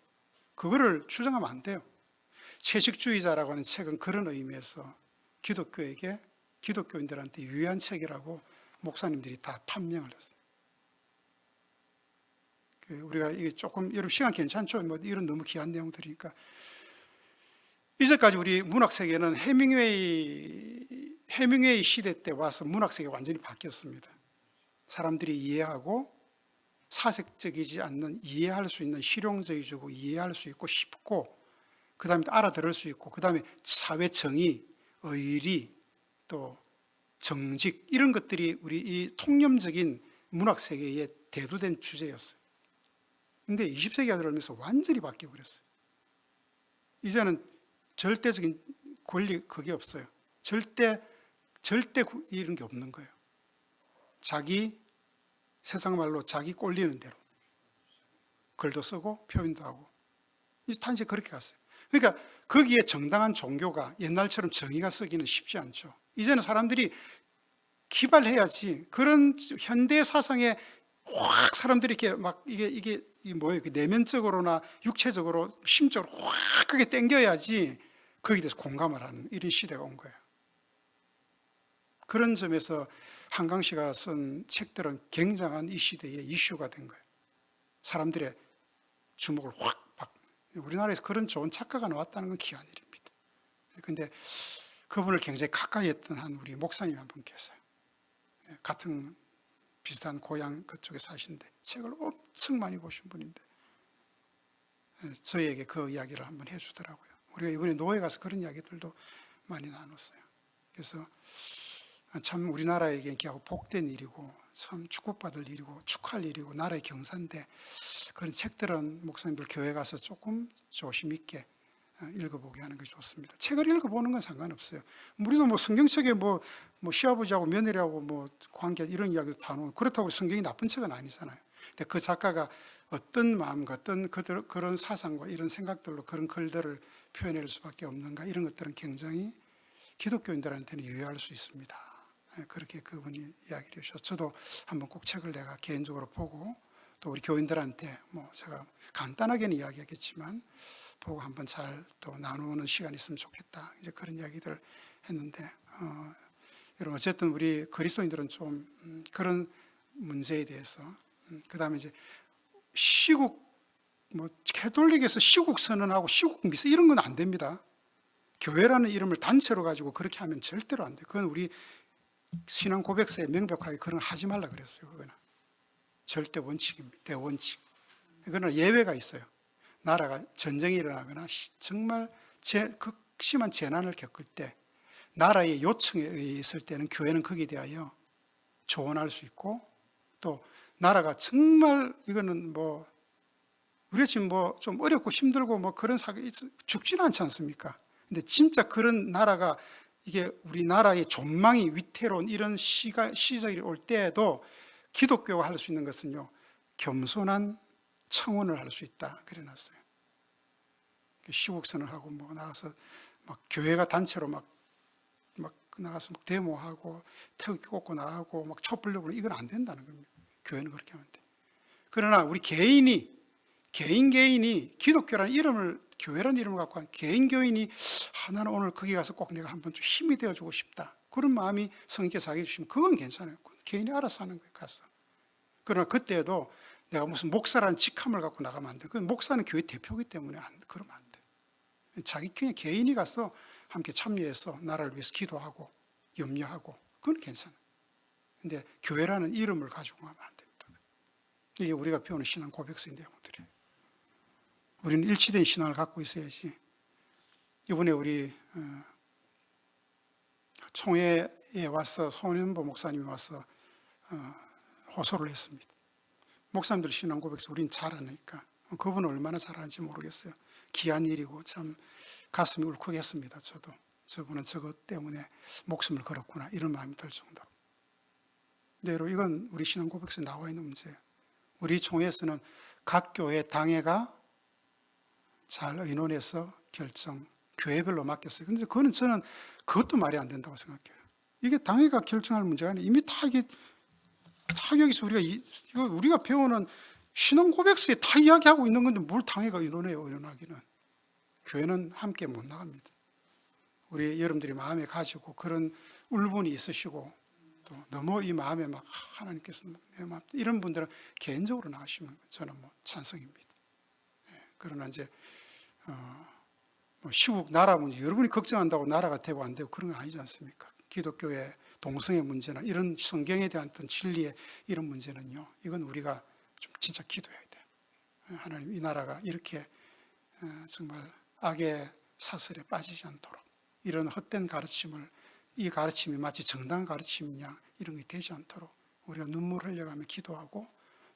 그거를 주장하면 안 돼요. 채식주의자라고 하는 책은 그런 의미에서 기독교에게, 기독교인들한테 유해한 책이라고 목사님들이 다 판명을 했어요. 우리가 이게 조금, 여러분 시간 괜찮죠? 이런 너무 귀한 내용들이니까. 이제까지 우리 문학 세계는 해밍웨이 시대 때 와서 문학 세계가 완전히 바뀌었습니다. 사람들이 이해하고 사색적이지 않는, 이해할 수 있는, 실용적이고 이해할 수 있고 쉽고, 그 다음에 알아들을 수 있고, 그 다음에 사회 정의, 의리, 또 정직, 이런 것들이 우리 이 통념적인 문학 세계의 대두된 주제였어요. 근데 20세기가 들어오면서 완전히 바뀌어버렸어요. 이제는 절대적인 권리, 그게 없어요. 절대 이런 게 없는 거예요. 자기, 세상 말로 자기 꼴리는 대로 글도 쓰고 표현도 하고, 이제 단지 그렇게 갔어요. 그러니까 거기에 정당한 종교가, 옛날처럼 정의가 쓰기는 쉽지 않죠. 이제는 사람들이 기발해야지, 그런 현대 사상에 확 사람들이 이렇게 막 이게 뭐예요? 내면적으로나 육체적으로, 심적으로 확 그게 땡겨야지 거기에 대해서 공감을 하는 이런 시대가 온 거예요. 그런 점에서 한강 씨가 쓴 책들은 굉장한 이 시대의 이슈가 된 거예요. 사람들의 주목을 확 받고, 우리나라에서 그런 좋은 작가가 나왔다는 건 귀한 일입니다. 그런데 그분을 굉장히 가까이 했던 한 우리 목사님 한 분 계세요. 같은 비슷한 고향 그쪽에 사시는데 책을 엄청 많이 보신 분인데 저희에게 그 이야기를 한번 해주더라고요. 우리가 이번에 노회 가서 그런 이야기들도 많이 나눴어요. 그래서 참 우리나라에게 귀하고 복된 일이고 참 축복받을 일이고 축하할 일이고 나라의 경사인데, 그런 책들은 목사님들 교회 가서 조금 조심 있게 읽어보게 하는 것이 좋습니다. 책을 읽어보는 건 상관없어요. 우리도 뭐 성경책에 뭐 시아버지하고 며느리하고 뭐 관계 이런 이야기도 다 나오고, 그렇다고 성경이 나쁜 책은 아니잖아요. 근데 그 작가가 어떤 마음과 어떤 그런 사상과 이런 생각들로 그런 글들을 표현할 수밖에 없는가, 이런 것들은 굉장히 기독교인들한테는 유효할 수 있습니다. 그렇게 그분이 이야기를 해주셔서 저도 한번 꼭 책을 내가 개인적으로 보고, 또 우리 교인들한테 뭐 제가 간단하게는 이야기하겠지만 보고 한번 잘 또 나누는 시간이 있으면 좋겠다, 이제 그런 이야기들 했는데, 여러분 어쨌든 우리 그리스도인들은 좀 그런 문제에 대해서, 그 다음에 이제 시국, 뭐 캐톨릭에서 시국 선언하고 시국 미사 이런 건 안 됩니다. 교회라는 이름을 단체로 가지고 그렇게 하면 절대로 안 돼요. 그건 우리 신앙 고백서에 명백하게 그런 거 하지 말라 그랬어요. 그거는 절대 원칙입니다. 대원칙. 그러나 예외가 있어요. 나라가 전쟁이 일어나거나 정말 극심한 재난을 겪을 때, 나라의 요청에 의해 있을 때는 교회는 거기에 대하여 조언할 수 있고, 또 나라가 정말 이거는 뭐 우리가 지금 뭐 좀 어렵고 힘들고 뭐 그런 사람이 죽지는 않지 않습니까? 근데 진짜 그런 나라가, 이게 우리나라의 존망이 위태로운 이런 시절이 올 때에도 기독교가 할 수 있는 것은요, 겸손한 청원을 할 수 있다 그래 놨어요. 시국선을 하고 뭐 나가서 막 교회가 단체로 막 나가서 막 데모하고 태극기 꽂고 나가고 막 촛불 들고, 이건 안 된다는 겁니다. 교회는 그렇게 하면 돼. 그러나 우리 개인이 기독교라는 이름을, 교회라는 이름을 갖고 한 개인 교인이 나는 오늘 거기 가서 꼭 내가 한번 좀 힘이 되어주고 싶다, 그런 마음이 성령께서 하게 해주시면 그건 괜찮아요. 개인이 알아서 하는 거예요, 가서. 그러나 그때도 내가 무슨 목사라는 직함을 갖고 나가면 안 돼. 그 목사는 교회 대표이기 때문에 그러면 안 돼. 자기 그냥 개인이 가서 함께 참여해서 나라를 위해서 기도하고 염려하고, 그건 괜찮아요. 근데 교회라는 이름을 가지고 가면 안 됩니다. 이게 우리가 배우는 신앙 고백서의 내용들이에요. 우리는 일치된 신앙을 갖고 있어야지. 이번에 우리 총회에 와서 손현보 목사님이 와서 호소를 했습니다. 목사님들 신앙 고백서 우리는 잘하니까, 그분은 얼마나 잘하는지 모르겠어요. 귀한 일이고 참 가슴이 울컥했습니다. 저도 저분은 저것 때문에 목숨을 걸었구나, 이런 마음이 들 정도로. 근데 여러분, 이건 우리 신앙 고백서에 나와 있는 문제예요. 우리 총회에서는 각 교회 당회가 잘 의논해서 결정, 교회별로 맡겼어요. 근데 그거는 저는 그것도 말이 안 된다고 생각해요. 이게 당회가 결정할 문제가 아니에요. 이미 다 이게 여기서 우리가 배우는 신앙 고백서에 다 이야기하고 있는 건데 뭘 당회가 의논해요. 의논하기는. 교회는 함께 못 나갑니다. 우리 여러분들이 마음에 가지고 그런 울분이 있으시고, 또 너무 이 마음에 막 하나님께서 내 마음, 이런 분들은 개인적으로 나가시면 저는 뭐 찬성입니다. 그러나 이제 뭐 시국 나라 문제 여러분이 걱정한다고 나라가 되고 안 되고 그런 거 아니지 않습니까? 기독교의 동성애 문제나 이런 성경에 대한 어떤 진리의 이런 문제는요, 이건 우리가 좀 진짜 기도해야 돼요. 하나님, 이 나라가 이렇게 정말 악의 사슬에 빠지지 않도록 이런 헛된 가르침을, 이 가르침이 마치 정당 가르침이냐 이런 게 되지 않도록 우리가 눈물 흘려가며 기도하고,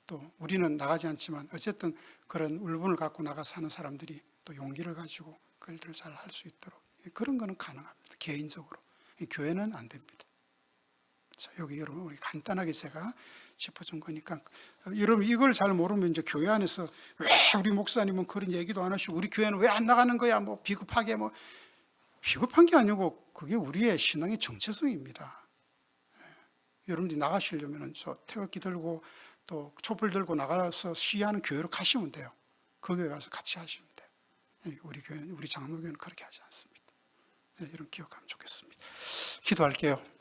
또 우리는 나가지 않지만 어쨌든 그런 울분을 갖고 나가 사는 사람들이 또 용기를 가지고 그 일들을 잘 할 수 있도록, 그런 거는 가능합니다. 개인적으로. 교회는 안 됩니다. 자, 여기 여러분 우리 간단하게 제가 짚어준 거니까, 여러분 이걸 잘 모르면 이제 교회 안에서 왜 우리 목사님은 그런 얘기도 안 하시고 우리 교회는 왜 안 나가는 거야, 뭐 비겁하게, 뭐 비겁한 게 아니고 그게 우리의 신앙의 정체성입니다. 여러분들이 나가시려면 저 태극기 들고 또 촛불 들고 나가서 시위하는 교회로 가시면 돼요. 거기에 가서 같이 하시면 돼요. 우리 교회는, 우리 장로교회는 그렇게 하지 않습니다. 이런 기억하면 좋겠습니다. 기도할게요.